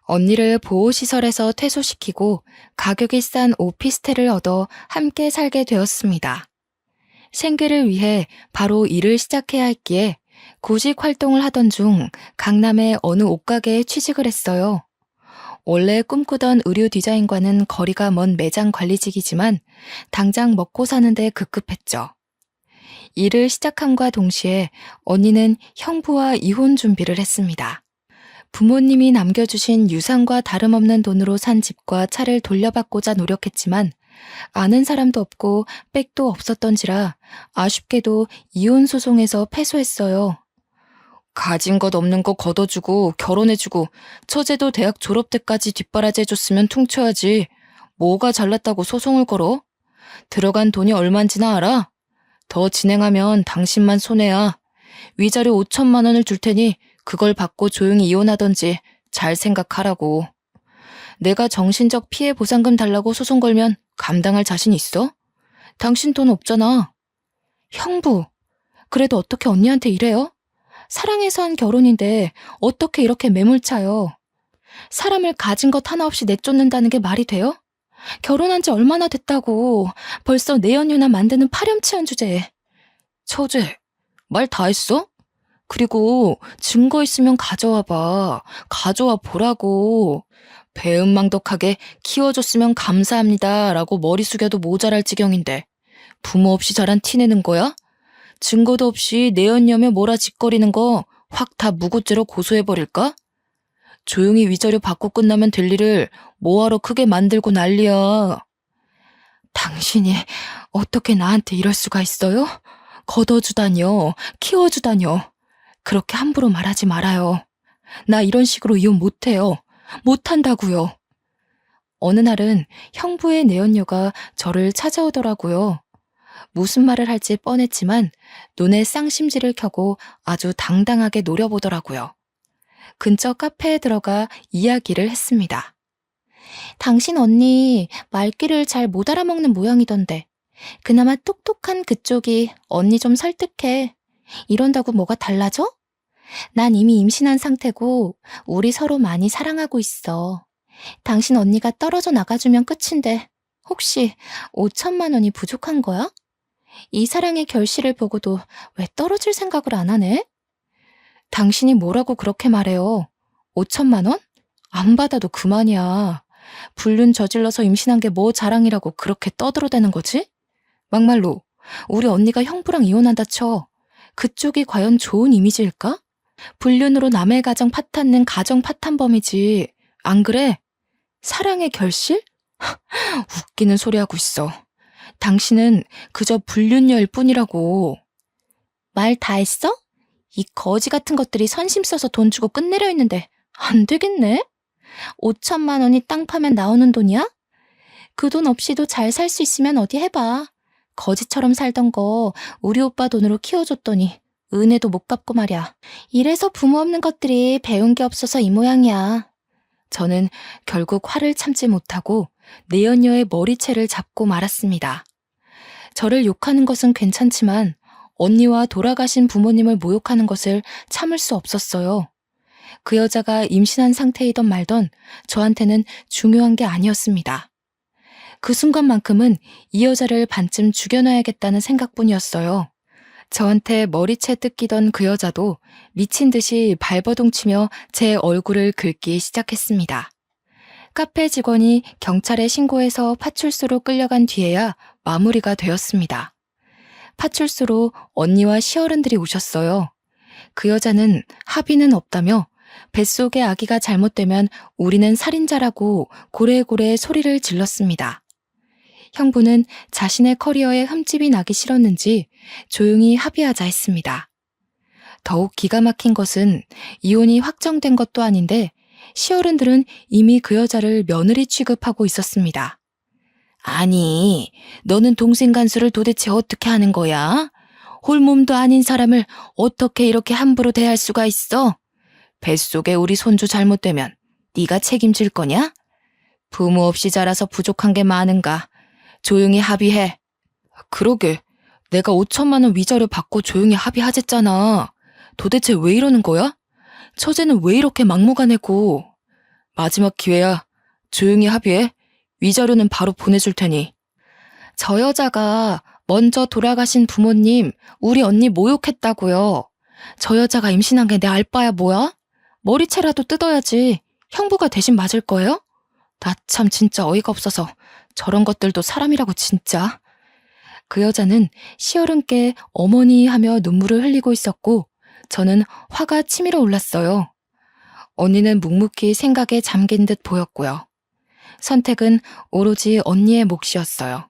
언니를 보호시설에서 퇴소시키고 가격이 싼 오피스텔을 얻어 함께 살게 되었습니다. 생계를 위해 바로 일을 시작해야 했기에 구직 활동을 하던 중 강남의 어느 옷가게에 취직을 했어요. 원래 꿈꾸던 의류 디자인과는 거리가 먼 매장 관리직이지만 당장 먹고 사는데 급급했죠. 일을 시작함과 동시에 언니는 형부와 이혼 준비를 했습니다. 부모님이 남겨주신 유산과 다름없는 돈으로 산 집과 차를 돌려받고자 노력했지만 아는 사람도 없고 백도 없었던지라 아쉽게도 이혼 소송에서 패소했어요. 가진 것 없는 거 걷어주고 결혼해주고 처제도 대학 졸업 때까지 뒷바라지 해줬으면 퉁쳐야지. 뭐가 잘났다고 소송을 걸어? 들어간 돈이 얼만지나 알아? 더 진행하면 당신만 손해야. 위자료 5천만 원을 줄 테니 그걸 받고 조용히 이혼하던지 잘 생각하라고. 내가 정신적 피해 보상금 달라고 소송 걸면 감당할 자신 있어? 당신 돈 없잖아. 형부, 그래도 어떻게 언니한테 이래요? 사랑해서 한 결혼인데 어떻게 이렇게 매몰차요? 사람을 가진 것 하나 없이 내쫓는다는 게 말이 돼요? 결혼한 지 얼마나 됐다고 벌써 내연녀나 만드는 파렴치한 주제에. 처제, 말 다 했어? 그리고 증거 있으면 가져와봐. 가져와 보라고. 배은망덕하게 키워줬으면 감사합니다 라고 머리 숙여도 모자랄 지경인데 부모 없이 자란 티내는 거야? 증거도 없이 내연녀며 몰아짓거리는 거 확 다 무고죄로 고소해버릴까? 조용히 위자료 받고 끝나면 될 일을 뭐하러 크게 만들고 난리야. 당신이 어떻게 나한테 이럴 수가 있어요? 걷어주다뇨, 키워주다뇨. 그렇게 함부로 말하지 말아요. 나 이런 식으로 이혼 못해요. 못한다고요. 어느 날은 형부의 내연녀가 저를 찾아오더라고요. 무슨 말을 할지 뻔했지만 눈에 쌍심지를 켜고 아주 당당하게 노려보더라고요. 근처 카페에 들어가 이야기를 했습니다. 당신 언니 말귀를 잘 못 알아먹는 모양이던데 그나마 똑똑한 그쪽이 언니 좀 설득해. 이런다고 뭐가 달라져? 난 이미 임신한 상태고 우리 서로 많이 사랑하고 있어. 당신 언니가 떨어져 나가주면 끝인데 혹시 5천만 원이 부족한 거야? 이 사랑의 결실을 보고도 왜 떨어질 생각을 안 하네? 당신이 뭐라고 그렇게 말해요? 5천만 원? 안 받아도 그만이야. 불륜 저질러서 임신한 게 뭐 자랑이라고 그렇게 떠들어대는 거지? 막말로 우리 언니가 형부랑 이혼한다 쳐. 그쪽이 과연 좋은 이미지일까? 불륜으로 남의 가정 파탄는 가정 파탄범이지. 안 그래? 사랑의 결실? 웃기는 소리 하고 있어. 당신은 그저 불륜녀일 뿐이라고. 말 다 했어? 이 거지 같은 것들이 선심 써서 돈 주고 끝내려 했는데 안 되겠네? 5천만 원이 땅 파면 나오는 돈이야? 그 돈 없이도 잘 살 수 있으면 어디 해봐. 거지처럼 살던 거 우리 오빠 돈으로 키워줬더니 은혜도 못 갚고 말이야. 이래서 부모 없는 것들이 배운 게 없어서 이 모양이야. 저는 결국 화를 참지 못하고 내연녀의 머리채를 잡고 말았습니다. 저를 욕하는 것은 괜찮지만 언니와 돌아가신 부모님을 모욕하는 것을 참을 수 없었어요. 그 여자가 임신한 상태이던 말던 저한테는 중요한 게 아니었습니다. 그 순간만큼은 이 여자를 반쯤 죽여놔야겠다는 생각뿐이었어요. 저한테 머리채 뜯기던 그 여자도 미친 듯이 발버둥치며 제 얼굴을 긁기 시작했습니다. 카페 직원이 경찰에 신고해서 파출소로 끌려간 뒤에야 마무리가 되었습니다. 파출소로 언니와 시어른들이 오셨어요. 그 여자는 합의는 없다며 뱃속의 아기가 잘못되면 우리는 살인자라고 고래고래 소리를 질렀습니다. 형부는 자신의 커리어에 흠집이 나기 싫었는지 조용히 합의하자 했습니다. 더욱 기가 막힌 것은 이혼이 확정된 것도 아닌데 시어른들은 이미 그 여자를 며느리 취급하고 있었습니다. 아니, 너는 동생 간수를 도대체 어떻게 하는 거야? 홀몸도 아닌 사람을 어떻게 이렇게 함부로 대할 수가 있어? 뱃속에 우리 손주 잘못되면 네가 책임질 거냐? 부모 없이 자라서 부족한 게 많은가? 조용히 합의해. 그러게, 내가 5천만 원 위자료 받고 조용히 합의하랬잖아. 도대체 왜 이러는 거야? 처제는 왜 이렇게 막무가내고. 마지막 기회야. 조용히 합의해. 위자료는 바로 보내줄 테니. 저 여자가 먼저 돌아가신 부모님, 우리 언니 모욕했다고요. 저 여자가 임신한 게 내 알바야 뭐야? 머리채라도 뜯어야지. 형부가 대신 맞을 거예요? 나 참 진짜 어이가 없어서 저런 것들도 사람이라고 진짜. 그 여자는 시어른께 어머니 하며 눈물을 흘리고 있었고 저는 화가 치밀어 올랐어요. 언니는 묵묵히 생각에 잠긴 듯 보였고요. 선택은 오로지 언니의 몫이었어요.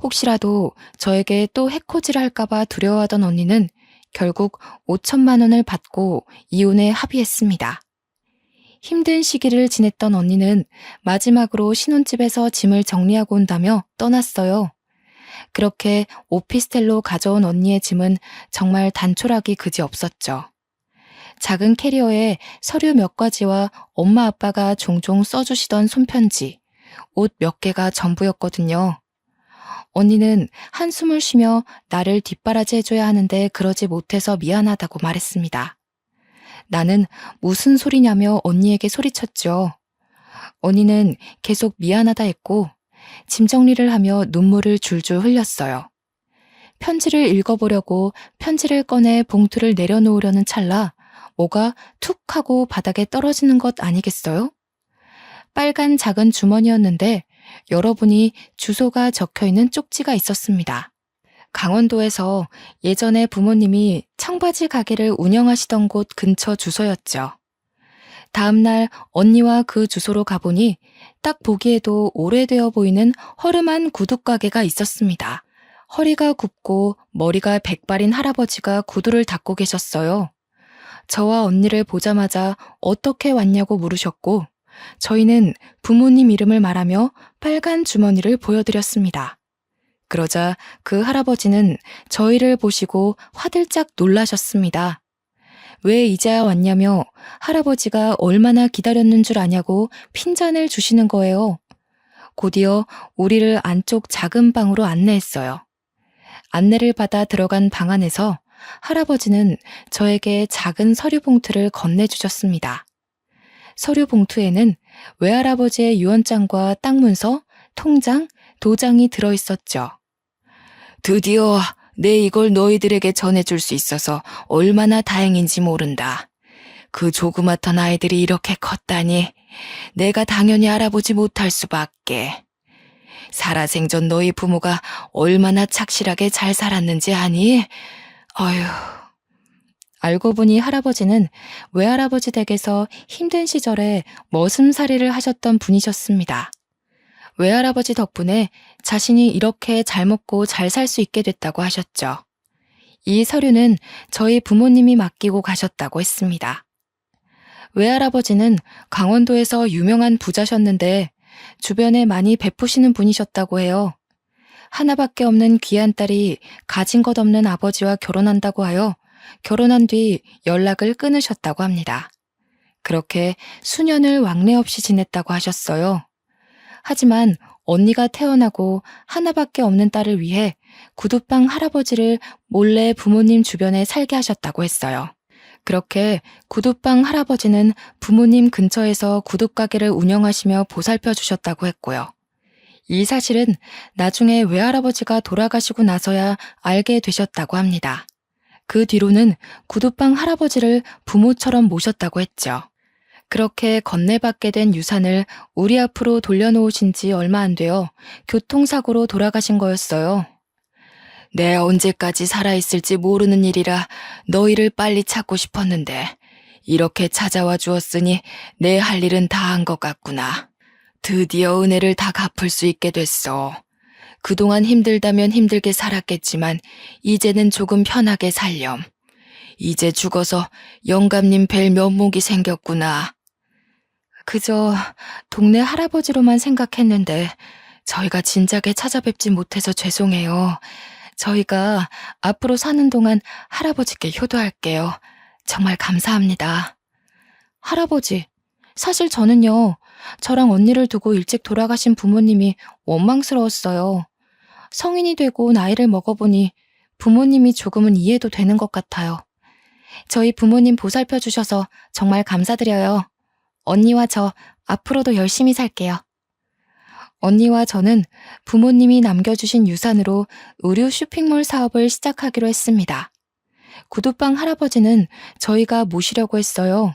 혹시라도 저에게 또 해코지를 할까봐 두려워하던 언니는 결국 5천만 원을 받고 이혼에 합의했습니다. 힘든 시기를 지냈던 언니는 마지막으로 신혼집에서 짐을 정리하고 온다며 떠났어요. 그렇게 오피스텔로 가져온 언니의 짐은 정말 단촐하기 그지없었죠. 작은 캐리어에 서류 몇 가지와 엄마 아빠가 종종 써주시던 손편지, 옷 몇 개가 전부였거든요. 언니는 한숨을 쉬며 나를 뒷바라지 해줘야 하는데 그러지 못해서 미안하다고 말했습니다. 나는 무슨 소리냐며 언니에게 소리쳤죠. 언니는 계속 미안하다 했고 짐 정리를 하며 눈물을 줄줄 흘렸어요. 편지를 읽어보려고 편지를 꺼내 봉투를 내려놓으려는 찰나 뭐가 툭 하고 바닥에 떨어지는 것 아니겠어요? 빨간 작은 주머니였는데 열어보니 주소가 적혀있는 쪽지가 있었습니다. 강원도에서 예전에 부모님이 청바지 가게를 운영하시던 곳 근처 주소였죠. 다음날 언니와 그 주소로 가보니 딱 보기에도 오래되어 보이는 허름한 구두가게가 있었습니다. 허리가 굽고 머리가 백발인 할아버지가 구두를 닦고 계셨어요. 저와 언니를 보자마자 어떻게 왔냐고 물으셨고 저희는 부모님 이름을 말하며 빨간 주머니를 보여드렸습니다. 그러자 그 할아버지는 저희를 보시고 화들짝 놀라셨습니다. 왜 이제야 왔냐며 할아버지가 얼마나 기다렸는 줄 아냐고 핀잔을 주시는 거예요. 곧이어 우리를 안쪽 작은 방으로 안내했어요. 안내를 받아 들어간 방 안에서 할아버지는 저에게 작은 서류 봉투를 건네주셨습니다. 서류 봉투에는 외할아버지의 유언장과 땅 문서, 통장, 도장이 들어있었죠. 드디어 내 이걸 너희들에게 전해줄 수 있어서 얼마나 다행인지 모른다. 그 조그맣던 아이들이 이렇게 컸다니 내가 당연히 알아보지 못할 수밖에. 살아생전 너희 부모가 얼마나 착실하게 잘 살았는지 아니? 어휴. 알고 보니 할아버지는 외할아버지 댁에서 힘든 시절에 머슴살이를 하셨던 분이셨습니다. 외할아버지 덕분에 자신이 이렇게 잘 먹고 잘 살 수 있게 됐다고 하셨죠. 이 서류는 저희 부모님이 맡기고 가셨다고 했습니다. 외할아버지는 강원도에서 유명한 부자셨는데 주변에 많이 베푸시는 분이셨다고 해요. 하나밖에 없는 귀한 딸이 가진 것 없는 아버지와 결혼한다고 하여 결혼한 뒤 연락을 끊으셨다고 합니다. 그렇게 수년을 왕래 없이 지냈다고 하셨어요. 하지만 언니가 태어나고 하나밖에 없는 딸을 위해 구두방 할아버지를 몰래 부모님 주변에 살게 하셨다고 했어요. 그렇게 구두방 할아버지는 부모님 근처에서 구두가게를 운영하시며 보살펴 주셨다고 했고요. 이 사실은 나중에 외할아버지가 돌아가시고 나서야 알게 되셨다고 합니다. 그 뒤로는 구두방 할아버지를 부모처럼 모셨다고 했죠. 그렇게 건네받게 된 유산을 우리 앞으로 돌려놓으신 지 얼마 안 되어 교통사고로 돌아가신 거였어요. 내 언제까지 살아있을지 모르는 일이라 너희를 빨리 찾고 싶었는데 이렇게 찾아와 주었으니 내 할 일은 다 한 것 같구나. 드디어 은혜를 다 갚을 수 있게 됐어. 그동안 힘들다면 힘들게 살았겠지만 이제는 조금 편하게 살렴. 이제 죽어서 영감님 뵐 면목이 생겼구나. 그저 동네 할아버지로만 생각했는데 저희가 진작에 찾아뵙지 못해서 죄송해요. 저희가 앞으로 사는 동안 할아버지께 효도할게요. 정말 감사합니다. 할아버지, 사실 저는요, 저랑 언니를 두고 일찍 돌아가신 부모님이 원망스러웠어요. 성인이 되고 나이를 먹어보니 부모님이 조금은 이해도 되는 것 같아요. 저희 부모님 보살펴 주셔서 정말 감사드려요. 언니와 저 앞으로도 열심히 살게요. 언니와 저는 부모님이 남겨주신 유산으로 의류 쇼핑몰 사업을 시작하기로 했습니다. 구두방 할아버지는 저희가 모시려고 했어요.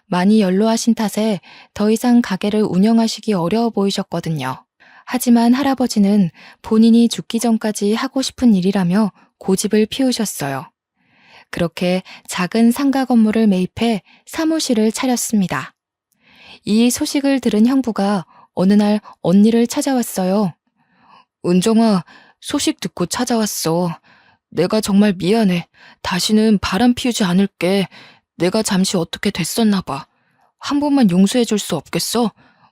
많이 연로하신 탓에 더 이상 가게를 운영하시기 어려워 보이셨거든요. 하지만 할아버지는 본인이 죽기 전까지 하고 싶은 일이라며 고집을 피우셨어요. 그렇게 작은 상가 건물을 매입해 사무실을 차렸습니다. 이 소식을 들은 형부가 어느 날 언니를 찾아왔어요. 은정아, 소식 듣고 찾아왔어. 내가 정말 미안해. 다시는 바람 피우지 않을게. 내가 잠시 어떻게 됐었나 봐. 한 번만 용서해 줄 수 없겠어?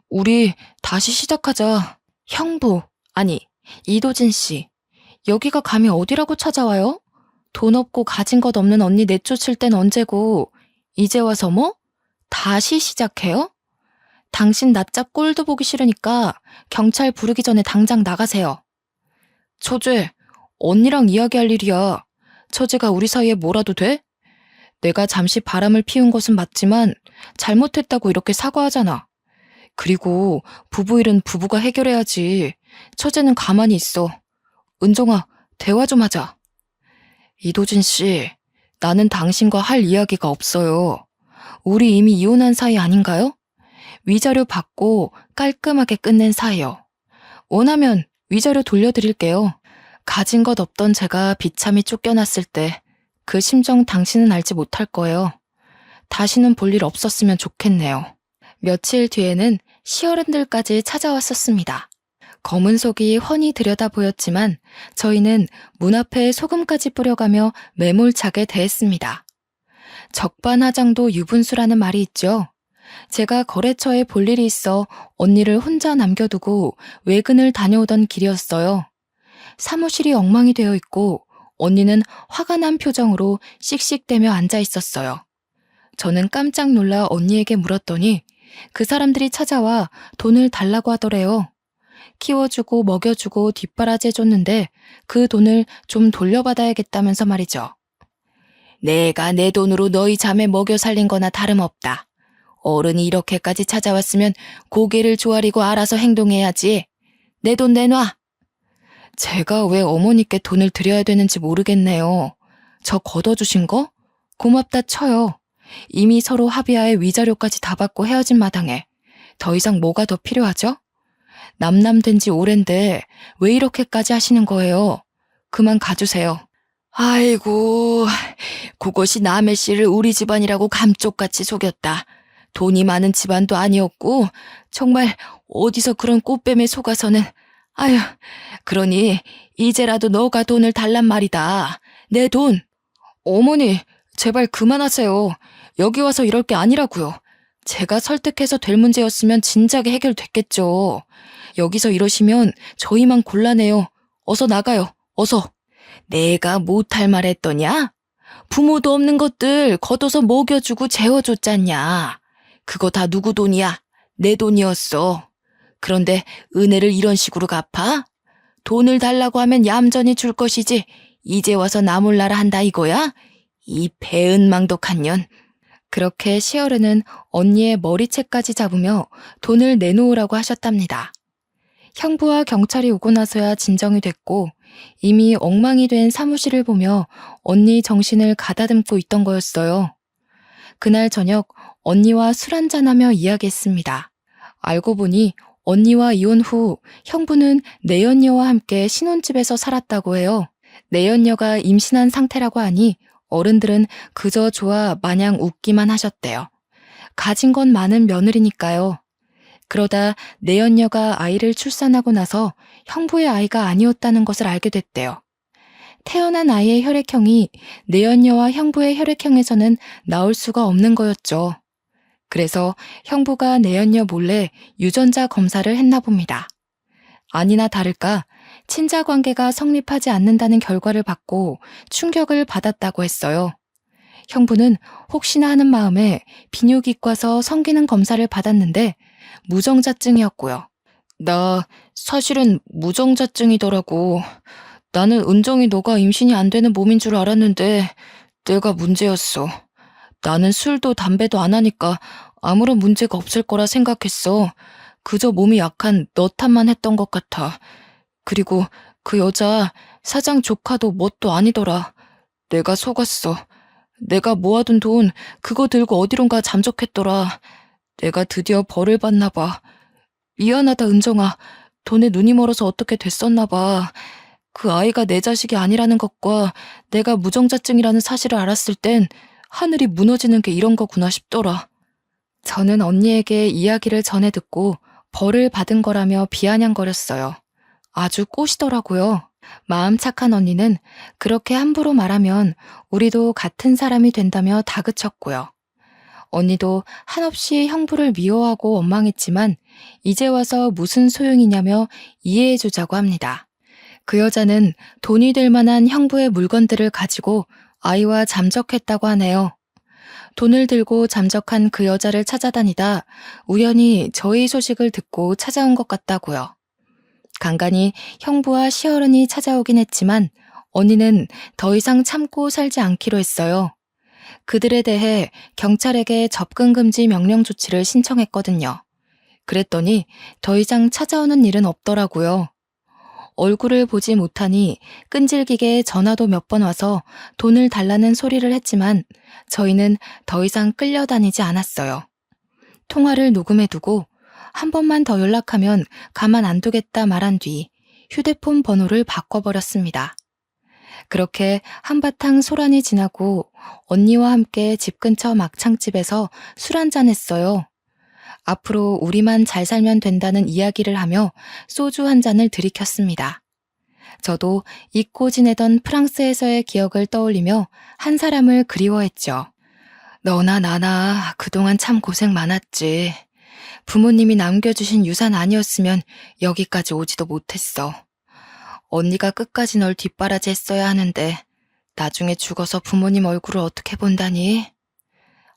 우리 다시 시작하자. 형부, 아니, 이도진 씨. 여기가 감히 어디라고 찾아와요? 돈 없고 가진 것 없는 언니 내쫓을 땐 언제고, 이제 와서 뭐? 다시 시작해요? 당신 낯잡 꼴도 보기 싫으니까 경찰 부르기 전에 당장 나가세요. 처제, 언니랑 이야기할 일이야. 처제가 우리 사이에 뭐라도 돼? 내가 잠시 바람을 피운 것은 맞지만 잘못했다고 이렇게 사과하잖아. 그리고 부부 일은 부부가 해결해야지. 처제는 가만히 있어. 은정아, 대화 좀 하자. 이도진 씨, 나는 당신과 할 이야기가 없어요. 우리 이미 이혼한 사이 아닌가요? 위자료 받고 깔끔하게 끝낸 사이요. 원하면 위자료 돌려드릴게요. 가진 것 없던 제가 비참히 쫓겨났을 때 그 심정 당신은 알지 못할 거예요. 다시는 볼 일 없었으면 좋겠네요. 며칠 뒤에는 시어른들까지 찾아왔었습니다. 검은 속이 훤히 들여다 보였지만 저희는 문 앞에 소금까지 뿌려가며 매몰차게 대했습니다. 적반하장도 유분수라는 말이 있죠. 제가 거래처에 볼 일이 있어 언니를 혼자 남겨두고 외근을 다녀오던 길이었어요. 사무실이 엉망이 되어 있고 언니는 화가 난 표정으로 씩씩대며 앉아 있었어요. 저는 깜짝 놀라 언니에게 물었더니 그 사람들이 찾아와 돈을 달라고 하더래요. 키워주고 먹여주고 뒷바라지해줬는데 그 돈을 좀 돌려받아야겠다면서 말이죠. 내가 내 돈으로 너희 자매 먹여 살린 거나 다름없다. 어른이 이렇게까지 찾아왔으면 고개를 조아리고 알아서 행동해야지. 내 돈 내놔. 제가 왜 어머니께 돈을 드려야 되는지 모르겠네요. 저 걷어주신 거? 고맙다 쳐요. 이미 서로 합의하에 위자료까지 다 받고 헤어진 마당에 더 이상 뭐가 더 필요하죠? 남남된 지 오랜데 왜 이렇게까지 하시는 거예요? 그만 가주세요. 아이고, 그것이 남의 씨를 우리 집안이라고 감쪽같이 속였다. 돈이 많은 집안도 아니었고 정말 어디서 그런 꽃뱀에 속아서는. 아휴, 그러니 이제라도 너가 돈을 달란 말이다. 내 돈. 어머니, 제발 그만하세요. 여기 와서 이럴 게 아니라고요. 제가 설득해서 될 문제였으면 진작에 해결됐겠죠. 여기서 이러시면 저희만 곤란해요. 어서 나가요. 어서. 내가 못할 말 했더냐? 부모도 없는 것들 걷어서 먹여주고 재워줬잖냐. 그거 다 누구 돈이야? 내 돈이었어. 그런데 은혜를 이런 식으로 갚아? 돈을 달라고 하면 얌전히 줄 것이지 이제 와서 나몰라라 한다 이거야? 이 배은망덕한 년. 그렇게 시어른은 언니의 머리채까지 잡으며 돈을 내놓으라고 하셨답니다. 형부와 경찰이 오고 나서야 진정이 됐고 이미 엉망이 된 사무실을 보며 언니 정신을 가다듬고 있던 거였어요. 그날 저녁 언니와 술 한잔하며 이야기했습니다. 알고 보니 언니와 이혼 후 형부는 내연녀와 함께 신혼집에서 살았다고 해요. 내연녀가 임신한 상태라고 하니 어른들은 그저 좋아 마냥 웃기만 하셨대요. 가진 건 많은 며느리니까요. 그러다 내연녀가 아이를 출산하고 나서 형부의 아이가 아니었다는 것을 알게 됐대요. 태어난 아이의 혈액형이 내연녀와 형부의 혈액형에서는 나올 수가 없는 거였죠. 그래서 형부가 내연녀 몰래 유전자 검사를 했나 봅니다. 아니나 다를까 친자 관계가 성립하지 않는다는 결과를 받고 충격을 받았다고 했어요. 형부는 혹시나 하는 마음에 비뇨기과서 성기능 검사를 받았는데 무정자증이었고요. 나 사실은 무정자증이더라고. 나는 은정이 너가 임신이 안 되는 몸인 줄 알았는데 내가 문제였어. 나는 술도 담배도 안 하니까 아무런 문제가 없을 거라 생각했어. 그저 몸이 약한 너 탓만 했던 것 같아. 그리고 그 여자 사장 조카도 뭣도 아니더라. 내가 속았어. 내가 모아둔 돈 그거 들고 어디론가 잠적했더라. 내가 드디어 벌을 받나 봐. 미안하다 은정아. 돈에 눈이 멀어서 어떻게 됐었나 봐. 그 아이가 내 자식이 아니라는 것과 내가 무정자증이라는 사실을 알았을 땐 하늘이 무너지는 게 이런 거구나 싶더라. 저는 언니에게 이야기를 전해 듣고 벌을 받은 거라며 비아냥거렸어요. 아주 꼬시더라고요. 마음 착한 언니는 그렇게 함부로 말하면 우리도 같은 사람이 된다며 다그쳤고요. 언니도 한없이 형부를 미워하고 원망했지만 이제 와서 무슨 소용이냐며 이해해주자고 합니다. 그 여자는 돈이 될 만한 형부의 물건들을 가지고 아이와 잠적했다고 하네요. 돈을 들고 잠적한 그 여자를 찾아다니다 우연히 저희 소식을 듣고 찾아온 것 같다고요. 간간히 형부와 시어른이 찾아오긴 했지만 언니는 더 이상 참고 살지 않기로 했어요. 그들에 대해 경찰에게 접근 금지 명령 조치를 신청했거든요. 그랬더니 더 이상 찾아오는 일은 없더라고요. 얼굴을 보지 못하니 끈질기게 전화도 몇 번 와서 돈을 달라는 소리를 했지만 저희는 더 이상 끌려다니지 않았어요. 통화를 녹음해두고 한 번만 더 연락하면 가만 안 두겠다 말한 뒤 휴대폰 번호를 바꿔버렸습니다. 그렇게 한바탕 소란이 지나고 언니와 함께 집 근처 막창집에서 술 한잔 했어요. 앞으로 우리만 잘 살면 된다는 이야기를 하며 소주 한 잔을 들이켰습니다. 저도 잊고 지내던 프랑스에서의 기억을 떠올리며 한 사람을 그리워했죠. 너나 나나 그동안 참 고생 많았지. 부모님이 남겨주신 유산 아니었으면 여기까지 오지도 못했어. 언니가 끝까지 널 뒷바라지 했어야 하는데 나중에 죽어서 부모님 얼굴을 어떻게 본다니?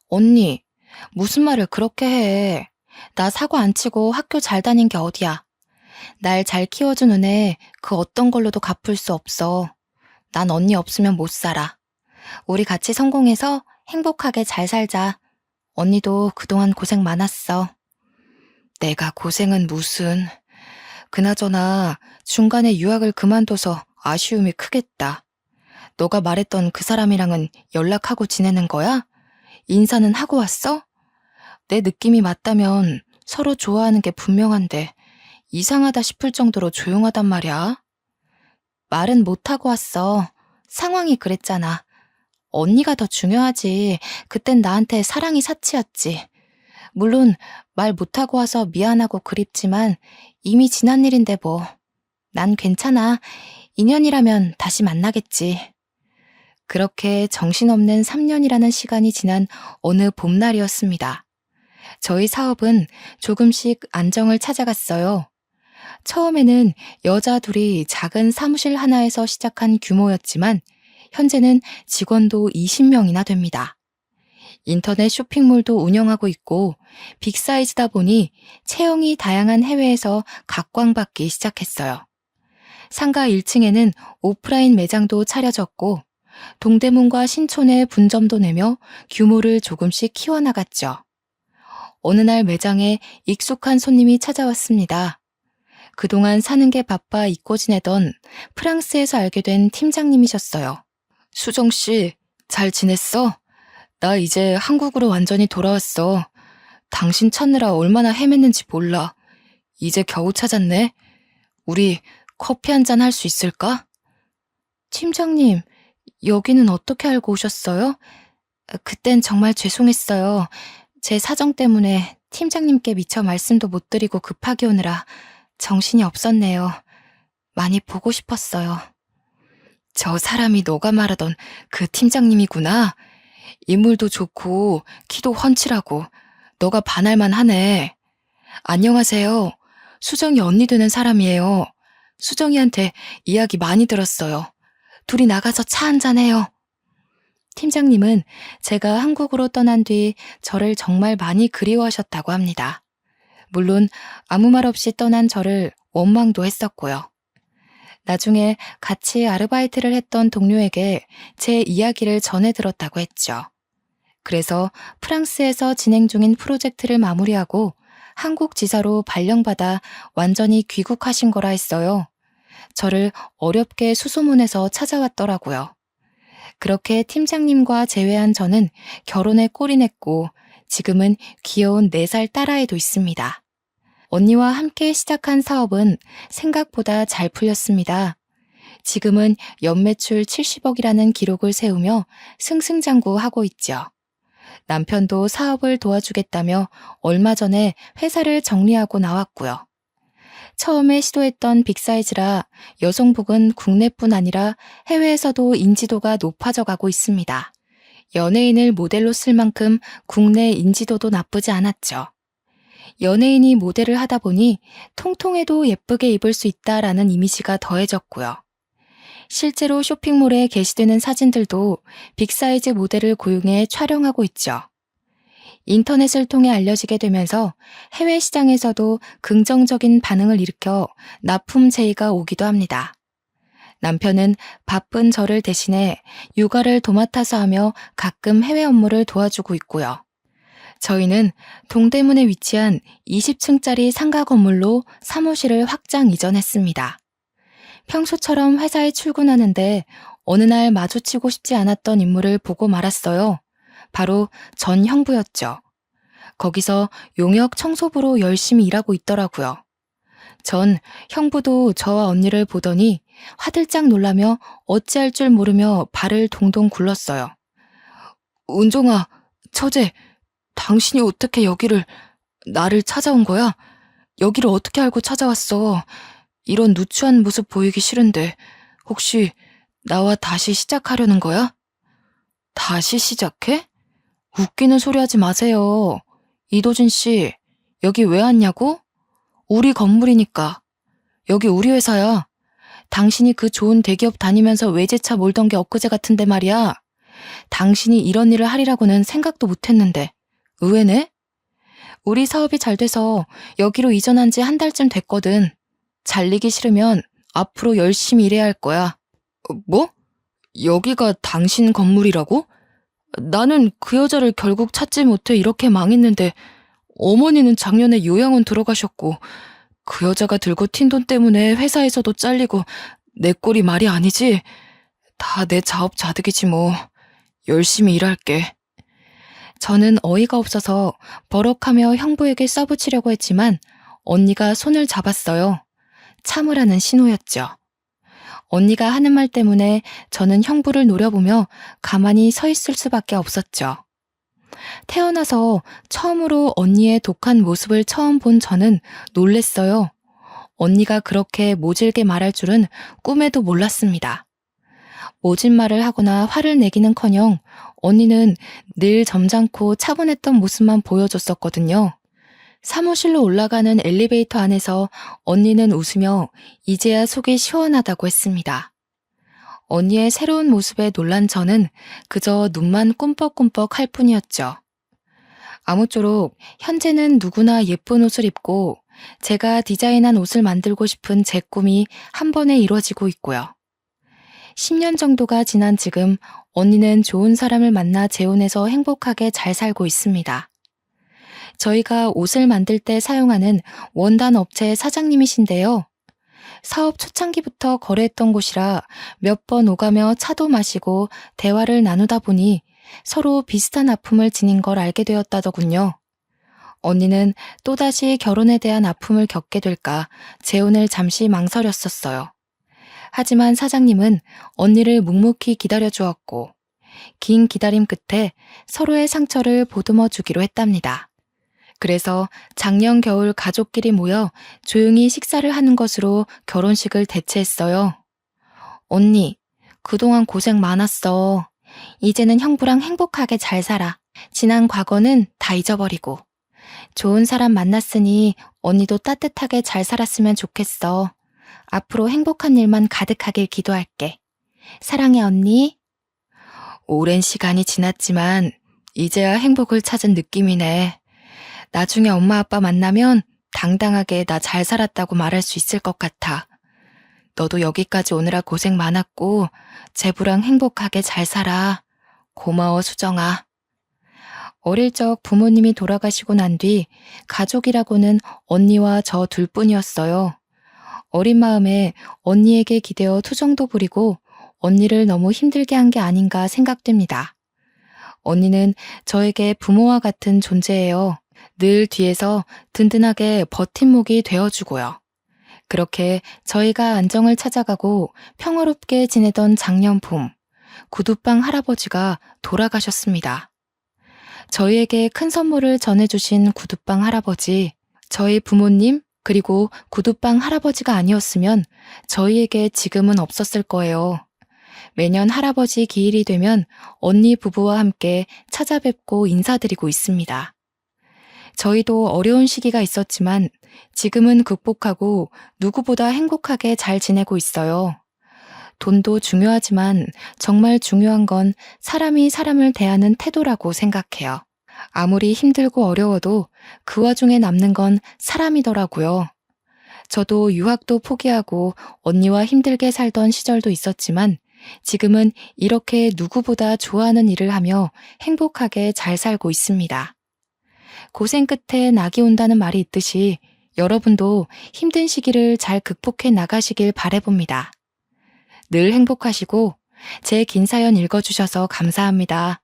언니, 무슨 말을 그렇게 해. 나 사고 안 치고 학교 잘 다닌 게 어디야. 날 잘 키워준 은혜 그 어떤 걸로도 갚을 수 없어. 난 언니 없으면 못 살아. 우리 같이 성공해서 행복하게 잘 살자. 언니도 그동안 고생 많았어. 내가 고생은 무슨. 그나저나 중간에 유학을 그만둬서 아쉬움이 크겠다. 너가 말했던 그 사람이랑은 연락하고 지내는 거야? 인사는 하고 왔어? 내 느낌이 맞다면 서로 좋아하는 게 분명한데 이상하다 싶을 정도로 조용하단 말이야. 말은 못하고 왔어. 상황이 그랬잖아. 언니가 더 중요하지. 그땐 나한테 사랑이 사치였지. 물론 말 못하고 와서 미안하고 그립지만 이미 지난 일인데 뭐. 난 괜찮아. 인연이라면 다시 만나겠지. 그렇게 정신없는 3년이라는 시간이 지난 어느 봄날이었습니다. 저희 사업은 조금씩 안정을 찾아갔어요. 처음에는 여자 둘이 작은 사무실 하나에서 시작한 규모였지만 현재는 직원도 20명이나 됩니다. 인터넷 쇼핑몰도 운영하고 있고 빅사이즈다 보니 체형이 다양한 해외에서 각광받기 시작했어요. 상가 1층에는 오프라인 매장도 차려졌고 동대문과 신촌에 분점도 내며 규모를 조금씩 키워나갔죠. 어느 날 매장에 익숙한 손님이 찾아왔습니다. 그동안 사는 게 바빠 잊고 지내던 프랑스에서 알게 된 팀장님이셨어요. 수정 씨, 잘 지냈어? 나 이제 한국으로 완전히 돌아왔어. 당신 찾느라 얼마나 헤맸는지 몰라. 이제 겨우 찾았네. 우리 커피 한 잔 할 수 있을까? 팀장님, 여기는 어떻게 알고 오셨어요? 그땐 정말 죄송했어요. 제 사정 때문에 팀장님께 미처 말씀도 못 드리고 급하게 오느라 정신이 없었네요. 많이 보고 싶었어요. 저 사람이 너가 말하던 그 팀장님이구나. 인물도 좋고 키도 훤칠하고 너가 반할만 하네. 안녕하세요. 수정이 언니 되는 사람이에요. 수정이한테 이야기 많이 들었어요. 둘이 나가서 차 한잔해요. 팀장님은 제가 한국으로 떠난 뒤 저를 정말 많이 그리워하셨다고 합니다. 물론 아무 말 없이 떠난 저를 원망도 했었고요. 나중에 같이 아르바이트를 했던 동료에게 제 이야기를 전해 들었다고 했죠. 그래서 프랑스에서 진행 중인 프로젝트를 마무리하고 한국 지사로 발령받아 완전히 귀국하신 거라 했어요. 저를 어렵게 수소문해서 찾아왔더라고요. 그렇게 팀장님과 재회한 저는 결혼에 꼴이 냈고 지금은 귀여운 4살 딸아이도 있습니다. 언니와 함께 시작한 사업은 생각보다 잘 풀렸습니다. 지금은 연매출 70억이라는 기록을 세우며 승승장구하고 있죠. 남편도 사업을 도와주겠다며 얼마 전에 회사를 정리하고 나왔고요. 처음에 시도했던 빅사이즈라 여성복은 국내뿐 아니라 해외에서도 인지도가 높아져 가고 있습니다. 연예인을 모델로 쓸 만큼 국내 인지도도 나쁘지 않았죠. 연예인이 모델을 하다 보니 통통해도 예쁘게 입을 수 있다라는 이미지가 더해졌고요. 실제로 쇼핑몰에 게시되는 사진들도 빅사이즈 모델을 고용해 촬영하고 있죠. 인터넷을 통해 알려지게 되면서 해외 시장에서도 긍정적인 반응을 일으켜 납품 제의가 오기도 합니다. 남편은 바쁜 저를 대신해 육아를 도맡아서 하며 가끔 해외 업무를 도와주고 있고요. 저희는 동대문에 위치한 20층짜리 상가 건물로 사무실을 확장 이전했습니다. 평소처럼 회사에 출근하는데 어느 날 마주치고 싶지 않았던 인물을 보고 말았어요. 바로 전 형부였죠. 거기서 용역 청소부로 열심히 일하고 있더라고요. 전 형부도 저와 언니를 보더니 화들짝 놀라며 어찌할 줄 모르며 발을 동동 굴렀어요. 은종아, 처제, 당신이 어떻게 나를 찾아온 거야? 여기를 어떻게 알고 찾아왔어? 이런 누추한 모습 보이기 싫은데 혹시 나와 다시 시작하려는 거야? 다시 시작해? 웃기는 소리 하지 마세요. 이도진 씨, 여기 왜 왔냐고? 우리 건물이니까. 여기 우리 회사야. 당신이 그 좋은 대기업 다니면서 외제차 몰던 게 엊그제 같은데 말이야. 당신이 이런 일을 하리라고는 생각도 못했는데. 의외네? 우리 사업이 잘 돼서 여기로 이전한 지 1달쯤 됐거든. 잘리기 싫으면 앞으로 열심히 일해야 할 거야. 뭐? 여기가 당신 건물이라고? 나는 그 여자를 결국 찾지 못해 이렇게 망했는데 어머니는 작년에 요양원 들어가셨고 그 여자가 들고 튄 돈 때문에 회사에서도 잘리고 내 꼴이 말이 아니지? 다 내 자업자득이지 뭐. 열심히 일할게. 저는 어이가 없어서 버럭하며 형부에게 써붙이려고 했지만 언니가 손을 잡았어요. 참으라는 신호였죠. 언니가 하는 말 때문에 저는 형부를 노려보며 가만히 서 있을 수밖에 없었죠. 태어나서 처음으로 언니의 독한 모습을 처음 본 저는 놀랬어요. 언니가 그렇게 모질게 말할 줄은 꿈에도 몰랐습니다. 모진 말을 하거나 화를 내기는커녕 언니는 늘 점잖고 차분했던 모습만 보여줬었거든요. 사무실로 올라가는 엘리베이터 안에서 언니는 웃으며 이제야 속이 시원하다고 했습니다. 언니의 새로운 모습에 놀란 저는 그저 눈만 꿈뻑꿈뻑 할 뿐이었죠. 아무쪼록 현재는 누구나 예쁜 옷을 입고 제가 디자인한 옷을 만들고 싶은 제 꿈이 한 번에 이루어지고 있고요. 10년 정도가 지난 지금 언니는 좋은 사람을 만나 재혼해서 행복하게 잘 살고 있습니다. 저희가 옷을 만들 때 사용하는 원단 업체 사장님이신데요. 사업 초창기부터 거래했던 곳이라 몇 번 오가며 차도 마시고 대화를 나누다 보니 서로 비슷한 아픔을 지닌 걸 알게 되었다더군요. 언니는 또다시 결혼에 대한 아픔을 겪게 될까 재혼을 잠시 망설였었어요. 하지만 사장님은 언니를 묵묵히 기다려주었고 긴 기다림 끝에 서로의 상처를 보듬어 주기로 했답니다. 그래서 작년 겨울 가족끼리 모여 조용히 식사를 하는 것으로 결혼식을 대체했어요. 언니, 그동안 고생 많았어. 이제는 형부랑 행복하게 잘 살아. 지난 과거는 다 잊어버리고. 좋은 사람 만났으니 언니도 따뜻하게 잘 살았으면 좋겠어. 앞으로 행복한 일만 가득하길 기도할게. 사랑해, 언니. 오랜 시간이 지났지만 이제야 행복을 찾은 느낌이네. 나중에 엄마 아빠 만나면 당당하게 나 잘 살았다고 말할 수 있을 것 같아. 너도 여기까지 오느라 고생 많았고 제부랑 행복하게 잘 살아. 고마워, 수정아. 어릴 적 부모님이 돌아가시고 난 뒤 가족이라고는 언니와 저 둘뿐이었어요. 어린 마음에 언니에게 기대어 투정도 부리고 언니를 너무 힘들게 한 게 아닌가 생각됩니다. 언니는 저에게 부모와 같은 존재예요. 늘 뒤에서 든든하게 버팀목이 되어주고요. 그렇게 저희가 안정을 찾아가고 평화롭게 지내던 작년 봄, 구두방 할아버지가 돌아가셨습니다. 저희에게 큰 선물을 전해주신 구두방 할아버지, 저희 부모님, 그리고 구두방 할아버지가 아니었으면 저희에게 지금은 없었을 거예요. 매년 할아버지 기일이 되면 언니 부부와 함께 찾아뵙고 인사드리고 있습니다. 저희도 어려운 시기가 있었지만 지금은 극복하고 누구보다 행복하게 잘 지내고 있어요. 돈도 중요하지만 정말 중요한 건 사람이 사람을 대하는 태도라고 생각해요. 아무리 힘들고 어려워도 그 와중에 남는 건 사람이더라고요. 저도 유학도 포기하고 언니와 힘들게 살던 시절도 있었지만 지금은 이렇게 누구보다 좋아하는 일을 하며 행복하게 잘 살고 있습니다. 고생 끝에 낙이 온다는 말이 있듯이 여러분도 힘든 시기를 잘 극복해 나가시길 바라봅니다. 늘 행복하시고 제 긴 사연 읽어주셔서 감사합니다.